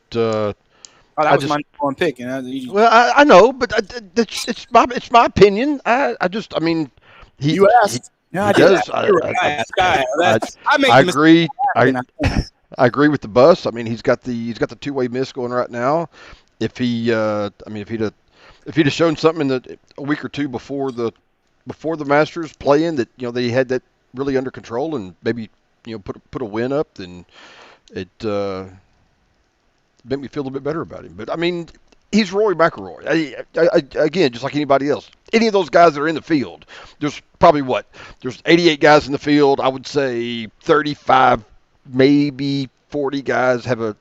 That was my number one pick. I know, but it's my opinion. I asked. I does. I agree. I agree with the bus. I mean, he's got the 2-way miss going right now. If he'd have shown something in a week or two before the Masters playing that he had that really under control and maybe put a win up, then it made me feel a little bit better about him. But I mean, he's Rory McIlroy. Again, just like anybody else. Any of those guys that are in the field, there's probably there's 88 guys in the field. I would say 35, maybe 40 guys have a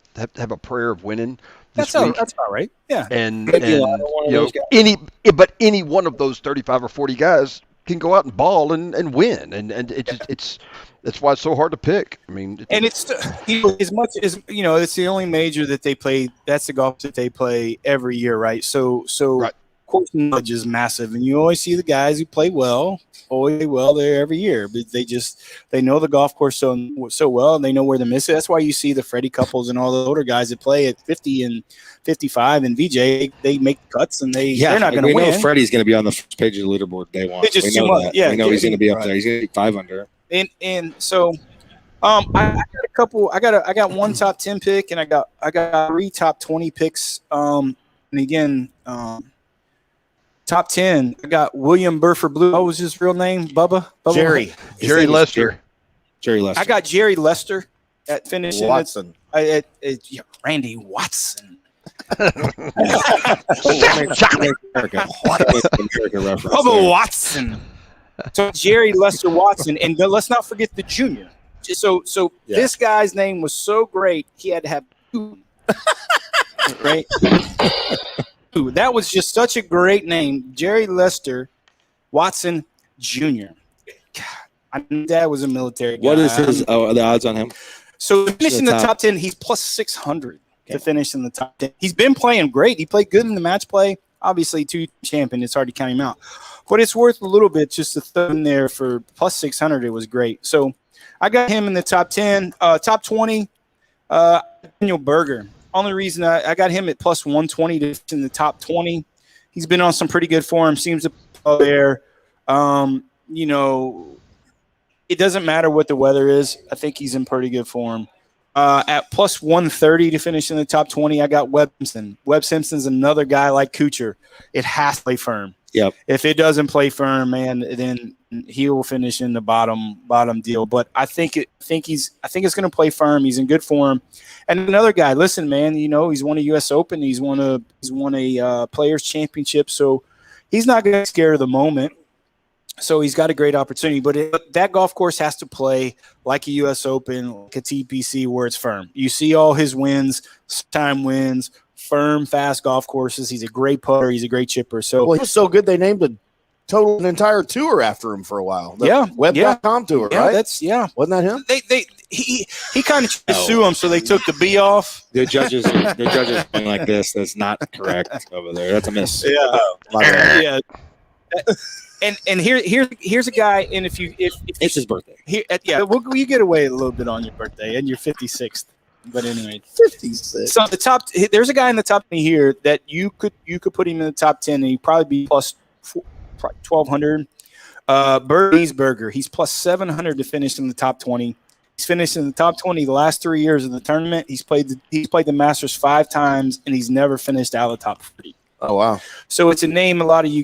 prayer of winning this week. That's all right. Yeah. And any one of those 35 or 40 guys can go out and ball and win, and that's why it's so hard to pick. I mean, it's as much as it's the only major that they play. That's the golf that they play every year, right? So right. Course knowledge is massive, and you always see the guys who play well there every year. But they know the golf course so well, and they know where to miss it. That's why you see the Freddie Couples and all the older guys that play at 50 and 55 and VJ. They make cuts, and they're not going to win. We know Freddie's going to be on the first page of the leaderboard day one. It's just we know that. Yeah, we know he's going to be up there. He's going to be 5 under. And so, I got a couple. I got one top 10 pick, and I got 3 top 20 picks. And again, top 10. I got William Burford Blue. What was his real name? Bubba? Jerry Lester. Jerry Lester. I got Jerry Lester at finishing. Watson. Randy Watson. Bubba Watson. So Jerry Lester Watson, and let's not forget the junior. So This guy's name was so great, he had to have 2. Right? That was just such a great name, Jerry Lester Watson Jr. God, I knew Dad was a military guy. What is the odds on him? So finishing the top 10, he's plus 600 to finish in the top 10. He's been playing great. He played good in the match play. Obviously, 2 champion. It's hard to count him out. But it's worth a little bit just to throw in there for plus 600. It was great. So I got him in the top 10. Top 20, Daniel Berger. Only reason I got him at plus 120 to in the top 20. He's been on some pretty good form. Seems to play there. It doesn't matter what the weather is. I think he's in pretty good form. At plus 130 to finish in the top 20, I got Webb Simpson. Webb Simpson's another guy like Kuchar. It has to play firm. Yep. If it doesn't play firm, man, then he will finish in the bottom deal. But I think it's going to play firm. He's in good form. And another guy, listen, man, he's won a U.S. Open. He's won a Players Championship. So he's not going to be scared of the moment. So he's got a great opportunity. But that golf course has to play like a U.S. Open, like a TPC, where it's firm. You see all his wins, time wins, firm, fast golf courses. He's a great putter. He's a great chipper. So he was so good they named an entire tour after him for a while. Web.com tour, yeah, right? Wasn't that him? He kind of tried to sue him, so they took the B off. The judges going like this. That's not correct over there. That's a miss. Yeah. And here's a guy, and if it's his birthday. You get away a little bit on your birthday and your 56th. But anyway, 56. So there's a guy in the top 10 here that you could put him in the top 10, and he'd probably be plus 1,200. Berger, he's plus 700 to finish in the top 20. He's finished in the top 20 the last 3 years of the tournament. He's played the Masters 5 times, and he's never finished out of the top 30. Oh, wow. So it's a name a lot of he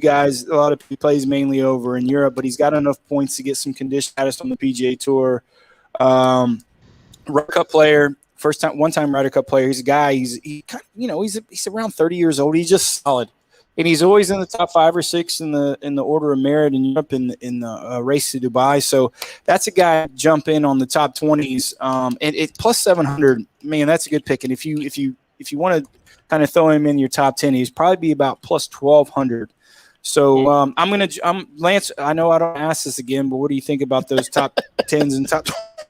plays mainly over in Europe, but he's got enough points to get some condition status on the PGA Tour. Ryder Cup player, one-time Ryder Cup player. He's a guy, he's around 30 years old. He's just solid. And he's always in the top 5 or 6 in the order of merit in Europe in the race to Dubai. So that's a guy jump in on the top 20s. And it plus 700, man, that's a good pick. And if you want to kind of throw him in your top 10, he's probably be about plus 1,200. So Lance. I know I don't ask this again, but what do you think about those top 10s and top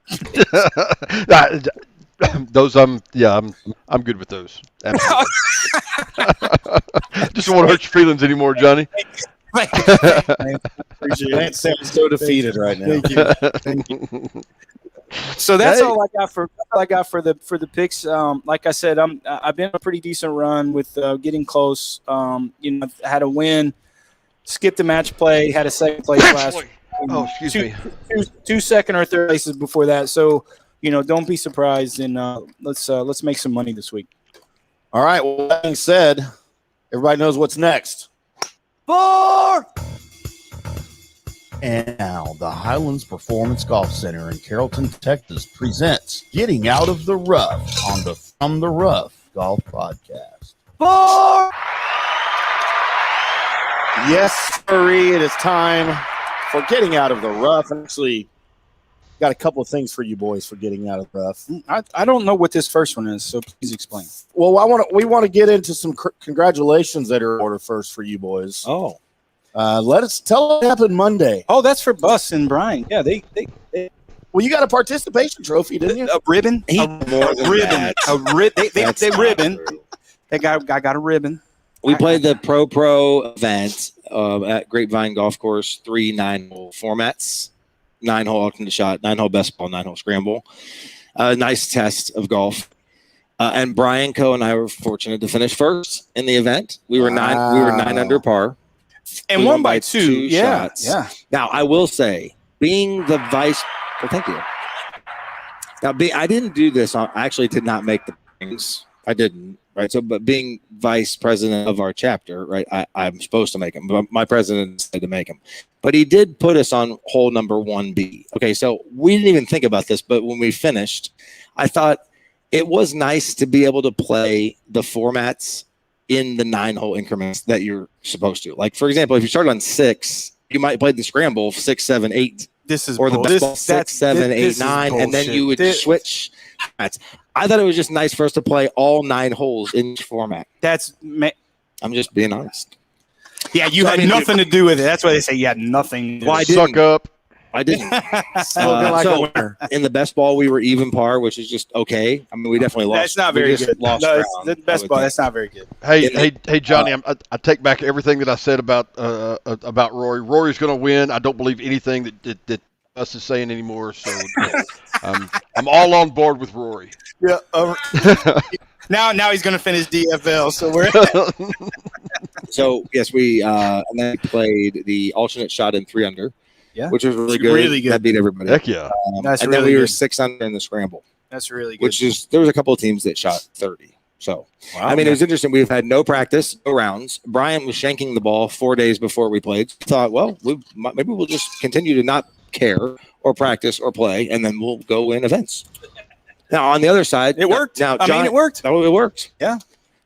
20s? Those I'm good with those. Just don't want to hurt your feelings anymore, Johnny. Appreciate it. Sounds so defeated right now. Thank you. So that's all I got for the picks. Like I said, I've been on a pretty decent run with getting close. I had a win, skipped the match play, had a second place last. Oh, excuse me. Two second or third places before that. So don't be surprised, and let's make some money this week. All right. Well, that being said, everybody knows what's next. 4 And now, the Highlands Performance Golf Center in Carrollton, Texas presents Getting Out of the Rough on the From the Rough Golf Podcast. Yes, sirree, it is time for Getting Out of the Rough. Actually, got a couple of things for you boys for Getting Out of the Rough. I don't know what this first one is, so please explain. Well, we want to get into some congratulations that are in order first for you boys. Oh. Let us tell what happened Monday. Oh, that's for Bus and Brian. Yeah, they Well, you got a participation trophy, didn't you? a ribbon. He- A more than ribbon. that. They not ribbon. true. I got a ribbon. We played the Pro event at Grapevine Golf Course, 3 9-hole formats, 9-hole alternate shot, 9-hole best ball, 9-hole scramble. Nice test of golf. And Brian Coe and I were fortunate to finish first in the event. We were nine under par. And We won won by by two. two Yeah, shots. yeah. Now, I will say, being the vice, well, thank you. Now, I didn't do this. I actually did not make the things. I didn't, right? So, but being vice president of our chapter, right, I'm supposed to make them. But my president said to make them. But he did put us on hole number 1B. Okay, so we didn't even think about this, but when we finished, I thought it was nice to be able to play the formats in the 9-hole increments that you're supposed to. Like, for example, if you start on 6, you might play the scramble 6, 7, 8, This is or the bull- best ball 6, 7, 8, 9, and then you would switch formats. I thought it was just nice for us to play all 9 holes in each format. I'm just being honest. Yeah, you had nothing to do with it. That's why they say you had nothing. Well, I Suck didn't. up. I didn't. Smoking like a winner. In the best ball, we were even par, which is just okay. I mean, we definitely lost. That's not we very just good. Lost No, ground, the best I would ball. think. That's not very good. Hey, Johnny, I take back everything that I said about Rory. Rory's going to win. I don't believe anything that us is saying anymore. So I'm all on board with Rory. Yeah. Now he's going to finish DFL. So we're So yes, we and then played the alternate shot in 3 under. Yeah. Which was really good. Really good. That beat everybody. Heck yeah. That's and really then we were good. 6 under in the scramble, That's really good. which is there was a couple of teams that shot 30. So Wow, I mean, it was interesting. We've had no practice, no rounds. Brian was shanking the ball 4 days before we played. Thought, well, maybe we'll just continue to not care or practice or play, and then we'll go win events. Now on the other side, It worked. Now, It worked. Oh, it worked. Yeah.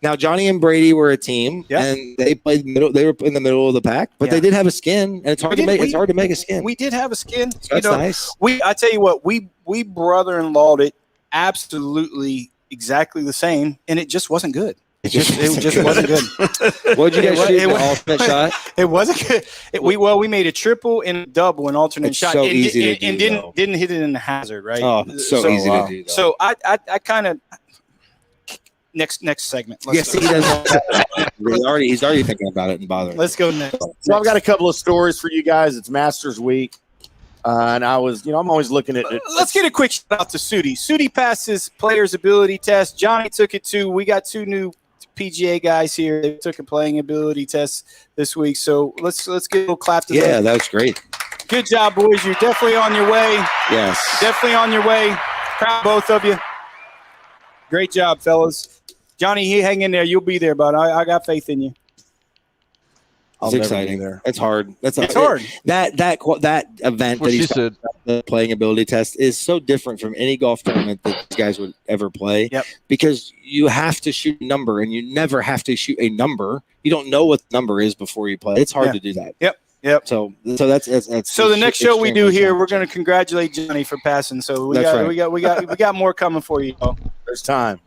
Now Johnny and Brady were a team, Yeah. and they played middle. They were in the middle of the pack, but Yeah. they did have a skin, and it's hard to make. It's hard to make a skin. We did have a skin. So that's nice. I tell you what, we brother-in-lawed it absolutely exactly the same, and it just wasn't good. It just wasn't good. What did you guys shoot? It The was- alternate shot. It wasn't good. We made a triple and a double, an alternate It's shot, so and, easy to and do, didn't though. didn't hit it in the hazard, right? Oh, it's so easy to do. Though. So I kind of next segment. Yes, he doesn't. He's already thinking about it and bothering. Let's go next. So I've got a couple of stories for you guys. It's Masters Week. And I was, I'm always looking at it. Let's get a quick shout out to Sudi. Sudi passed his player's ability test. Johnny took it too. We got 2 new PGA guys here. They took a playing ability test this week. So let's get a little clap to them. Yeah, that was great. Good job, boys. You're definitely on your way. Yes. Definitely on your way. Proud of both of you. Great job, fellas. Johnny, hang in there. You'll be there, bud. I got faith in you. I'll It's never exciting. be there. It's hard. It's hard. That event What that she he's said. the playing ability test is so different from any golf tournament that these guys would ever play. Yep. Because you have to shoot a number, and you never have to shoot a number. You don't know what the number is before you play. It's hard to do that. Yep. So that's So the next show we do extremely here, we're challenging. going to congratulate Johnny for passing. So we That's got more coming for you. There's time.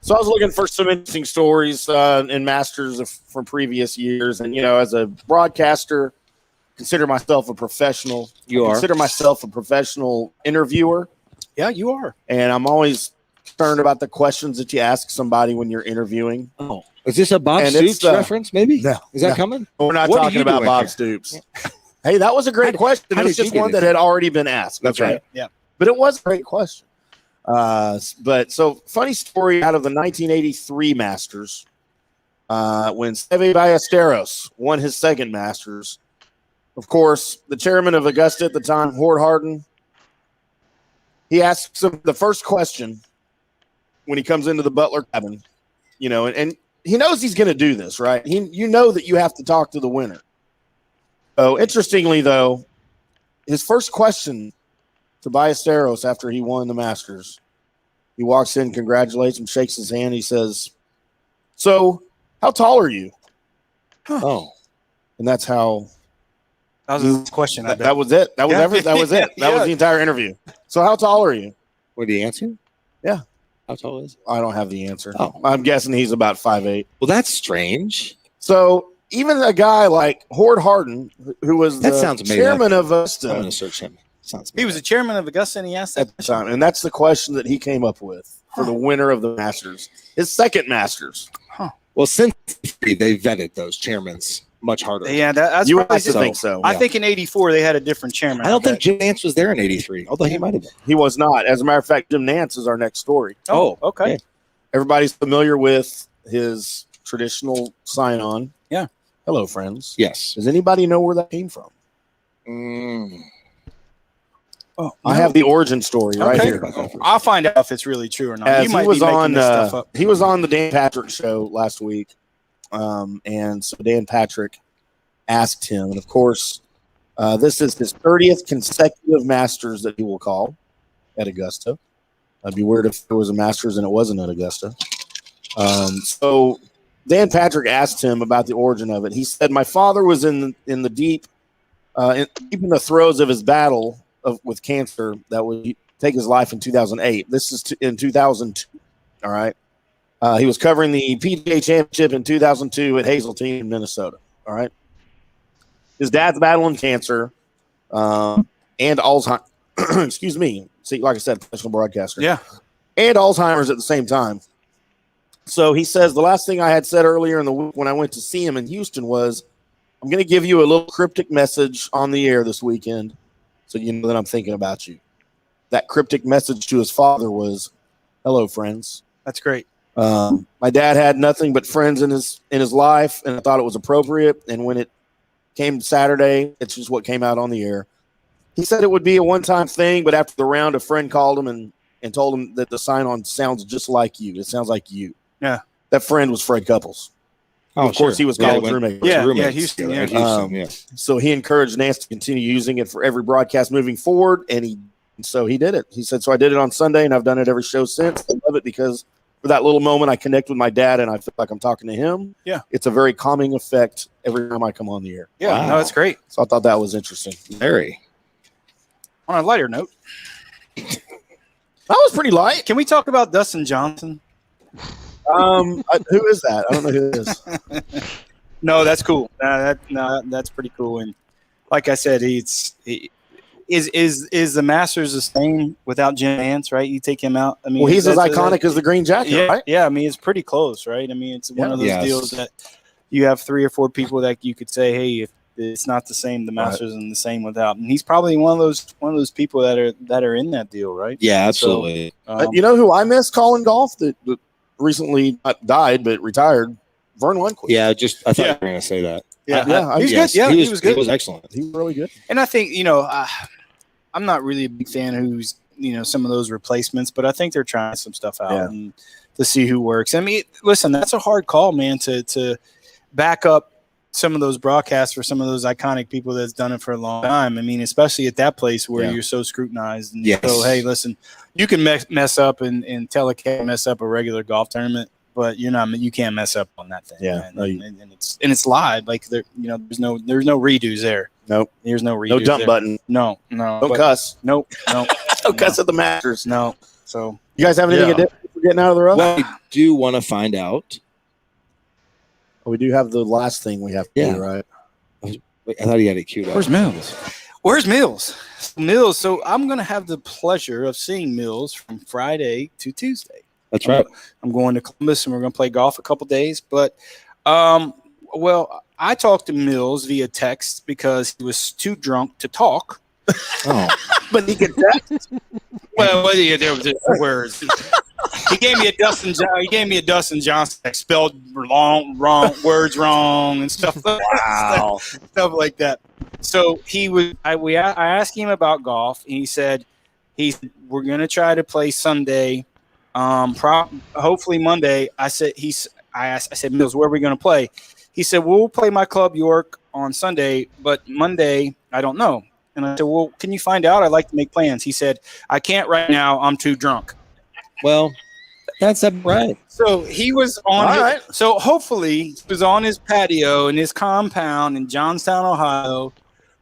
So I was looking for some interesting stories in Masters from previous years. And, as a broadcaster, consider myself a professional. You are. Consider myself a professional interviewer. Yeah, you are. And I'm always concerned about the questions that you ask somebody when you're interviewing. Oh, is this a Bob And it's Stoops reference? Maybe. No, Is that no. coming? We're not What are talking you about doing Bob here? Stoops. Hey, that was a great question. how It was did you just get one it? that had already been asked. That's right. Yeah. But it was a great question. But so funny story out of the 1983 Masters when Seve Ballesteros won his second Masters. Of course, the chairman of Augusta at the time, Howard Harden, he asks him the first question when he comes into the Butler cabin, and he knows he's going to do this, right? You know that you have to talk to the winner. Oh, interestingly, though, his first question to Ballesteros after he won the Masters, he walks in, congratulates him, shakes his hand. He says, "So, how tall are you?" Oh, and that's how. That was his question. That was it. That was Yeah. That was it. That was the entire interview. So, how tall are you? what did he answer? Yeah. How tall is he? I don't have the answer. Oh. I'm guessing he's about 5'8". Well, that's strange. So even a guy like Horde Harden, who was That the sounds made chairman up. of I'm Augusta going to search him. Sounds He was the chairman of Augusta, and he asked that at the time, and that's the question that he came up with for the winner of the Masters, his second Masters. Well, since they vetted those chairmans much harder. Yeah, that's You probably have to think so. I think in '84 they had a different chairman. I don't think Jim Nance was there in '83, although he might have been. He was not. As a matter of fact, Jim Nance is our next story. Oh, okay. Yeah. Everybody's familiar with his traditional sign-on. Yeah. Hello, friends. Yes. Does anybody know where that came from? Oh, I have the origin story right Okay. here. I'll find out if it's really true or not. As You might he was be making on, this stuff up. he was on the Dan Patrick show last week, and so Dan Patrick asked him, and of course, this is his 30th consecutive Masters that he will call at Augusta. I'd be weird if there was a Masters and it wasn't at Augusta. So Dan Patrick asked him about the origin of it. He said, "My father was in the deep in the throes of his battle with cancer that would take his life in 2008. This is in 2002. All right. He was covering the PGA Championship in 2002 at Hazeltine in Minnesota. All right. His dad's battling cancer and Alzheimer's. Excuse me. See, like I said, professional broadcaster. Yeah. And Alzheimer's at the same time. So he says the last thing I had said earlier in the week when I went to see him in Houston was, I'm going to give you a little cryptic message on the air this weekend so you know that I'm thinking about you." That cryptic message to his father was, "Hello, friends." That's great. My dad had nothing but friends in his life, and I thought it was appropriate. And when it came Saturday, it's just what came out on the air. He said it would be a one-time thing, but after the round, a friend called him and told him that the sign-on sounds just like you. It sounds like you. Yeah. That friend was Fred Couples. Oh, Of course, he was college roommate. Yeah, roommates Houston, together. yeah. Houston, yeah. So he encouraged Nance to continue using it for every broadcast moving forward, and so he did it. He said, "So I did it on Sunday, and I've done it every show since. I love it because for that little moment, I connect with my dad, and I feel like I'm talking to him. Yeah. It's a very calming effect every time I come on the air." Yeah, Wow. no, that's great. So I thought that was interesting. Very. On a lighter note, That was pretty light. can we talk about Dustin Johnson? Who is that? I don't know who it is. No, that's cool. That's pretty cool. And like I said, is the Masters the same without Jim Nance, right? You take him out. I mean, Well, he's as that's- iconic as the green jacket, Yeah, right? yeah. I mean, it's pretty close, right? I mean, it's one of those Yes. deals that you have 3 or 4 people that you could say, "Hey, if it's not the same, the Masters and the same without." And he's probably one of those people that are in that deal, right? Yeah, absolutely. You know who I miss calling golf that recently not died but retired? Vern Lundquist. Yeah, I thought Yeah. you were going to say that. yeah, yeah, he's Yes, good. Yeah, he was good. He was excellent. He was really good. And I think, I'm not really a big fan of who's, some of those replacements, but I think they're trying some stuff out Yeah. and to see who works. I mean, listen, that's a hard call, man, to back up some of those broadcasts for some of those iconic people that's done it for a long time. I mean, especially at that place where Yeah. you're so scrutinized. And Yes. so, hey, listen, you can mess up and mess up a regular golf tournament, but you can't mess up on that thing. Yeah. man. No, and it's live. Like there's no redos there. Nope. There's no redos. No dump there. button. No. Don't but- cuss. Nope. Don't cuss at the Masters. No. So You guys have anything Yeah. different for getting out of the rough? Well, I do want to find out. We do have the last thing we have to Yeah. do, right? Wait, I thought he had it queued up. where's Mills? Where's Mills? Mills. So I'm going to have the pleasure of seeing Mills from Friday to Tuesday. That's right. I'm going to Columbus and we're going to play golf a couple days. But, well, I talked to Mills via text because he was too drunk to talk. Oh, But he could text. Well, yeah, there was words. He gave me a Dustin Johnson spelled wrong words wrong and stuff. Wow. Stuff like that. So I asked him about golf, and he said we're gonna try to play Sunday, hopefully Monday. I said Mills, where are we gonna play? He said we'll play my club York on Sunday, but Monday, I don't know. And I said, well, can you find out? I'd like to make plans. He said, I can't right now. I'm too drunk. Well, that's right. So he was on. All right. So hopefully he was on his patio in his compound in Johnstown, Ohio,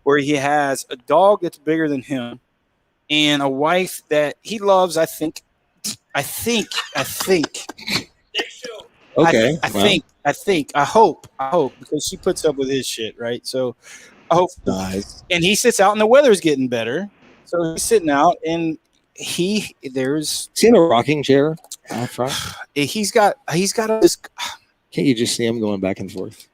where he has a dog that's bigger than him and a wife that he loves. I think. Okay. I hope because she puts up with his shit, right? So I hope. Nice. And he sits out, and the weather's getting better, so he's sitting out, and there's See in a rocking chair out front? he's got this Can't you just see him going back and forth?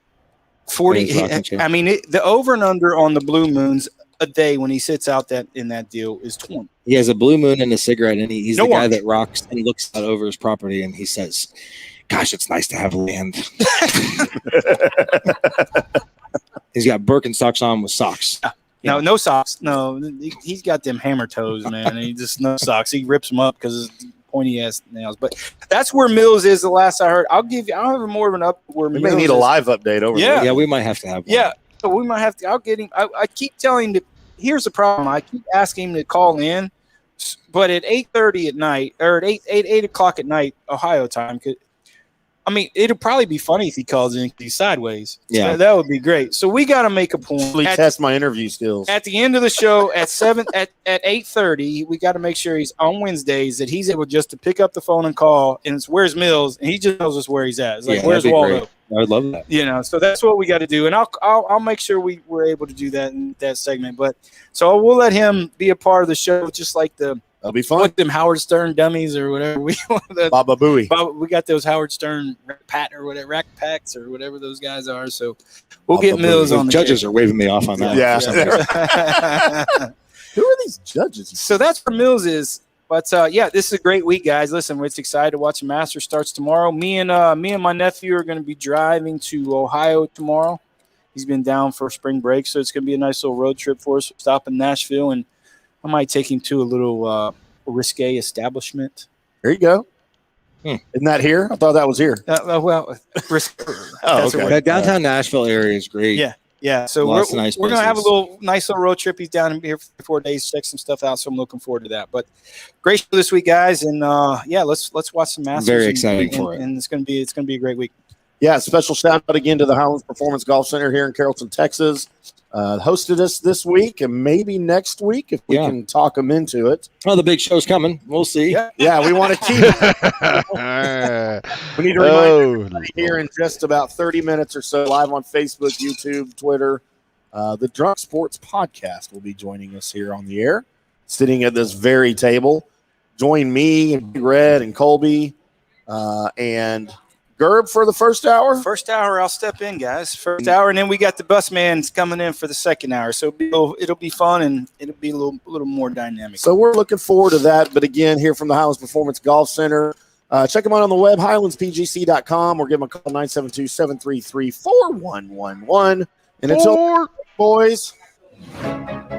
40. I mean, the over and under on the blue moons a day when he sits out in that deal is 20. He has a blue moon and a cigarette, and he's No the guy orange. that rocks and looks out over his property, and he says, "Gosh, it's nice to have land." He's got Birkenstocks on with socks. No socks. No, he's got them hammer toes, man. And he just no socks. He rips them up because his pointy ass nails. But that's where Mills is. The last I heard, I'll have more of an up where We Mills may need a is. live update over Yeah. there. Yeah, we might have to have one. Yeah, so we might have to. I'll get him. I keep telling him. Here's the problem. I keep asking him to call in, but at 8:30 at night or at 8 o'clock at night Ohio time. I mean, it'll probably be funny if he calls in 'cause he's sideways. Yeah. That would be great. So we got to make a point. Really test my interview skills. At the end of the show at 8:30, we got to make sure he's on Wednesdays that he's able just to pick up the phone and call. And it's where's Mills, and he just tells us where he's at. It's like Yeah, where's that'd be Waldo? great. I would love that. You know, so that's what we got to do, and I'll make sure we're able to do that in that segment. But so we'll let him be a part of the show, just like That'll be fun. what them Howard Stern dummies or whatever we Baba Booey. we got those Howard Stern rack packs or whatever those guys are. So we'll Baba get Mills The on the judges are waving me off on that. Yeah. for some reason. Who are these judges? So that's where Mills is. But yeah, this is a great week, guys. Listen, we're excited to watch the Masters starts tomorrow. Me and my nephew are going to be driving to Ohio tomorrow. He's been down for spring break, so it's going to be a nice little road trip for us. We'll stop in Nashville, and I might take him to a little risque establishment. There you go. Hmm. Isn't that here? I thought that was here. Risk. Oh, okay. That downtown Nashville area is great. Yeah, so Lots of nice we're gonna have a places. nice little road trip. He's down here for 4 days, check some stuff out. So I'm looking forward to that. But great show this week, guys, and yeah, let's watch some Masters. Very and- exciting and- for it. and it's gonna be a great week. Yeah, special shout out again to the Highlands Performance Golf Center here in Carrollton, Texas. Hosted us this week and maybe next week if we Yeah. can talk them into it. Oh, the big show's coming. We'll see. Yeah, we want to keep. We need to remind everybody here in just about 30 minutes or so, live on Facebook, YouTube, Twitter. The Drunk Sports Podcast will be joining us here on the air, sitting at this very table. Join me and Big Red and Colby and Gerb for the first hour. First hour, I'll step in, guys. First hour, and then we got the bus man coming in for the second hour. So it'll be fun and it'll be a little more dynamic. So we're looking forward to that. But again, here from the Highlands Performance Golf Center, check them out on the web, highlandspgc.com, or give them a call, 972-733-4111. And until boys,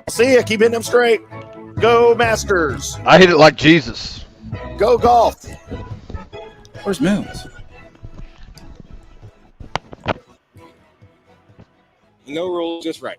see ya. Keep hitting them straight. Go Masters. I hit it like Jesus. Go golf. Where's Mills? No rules, just right.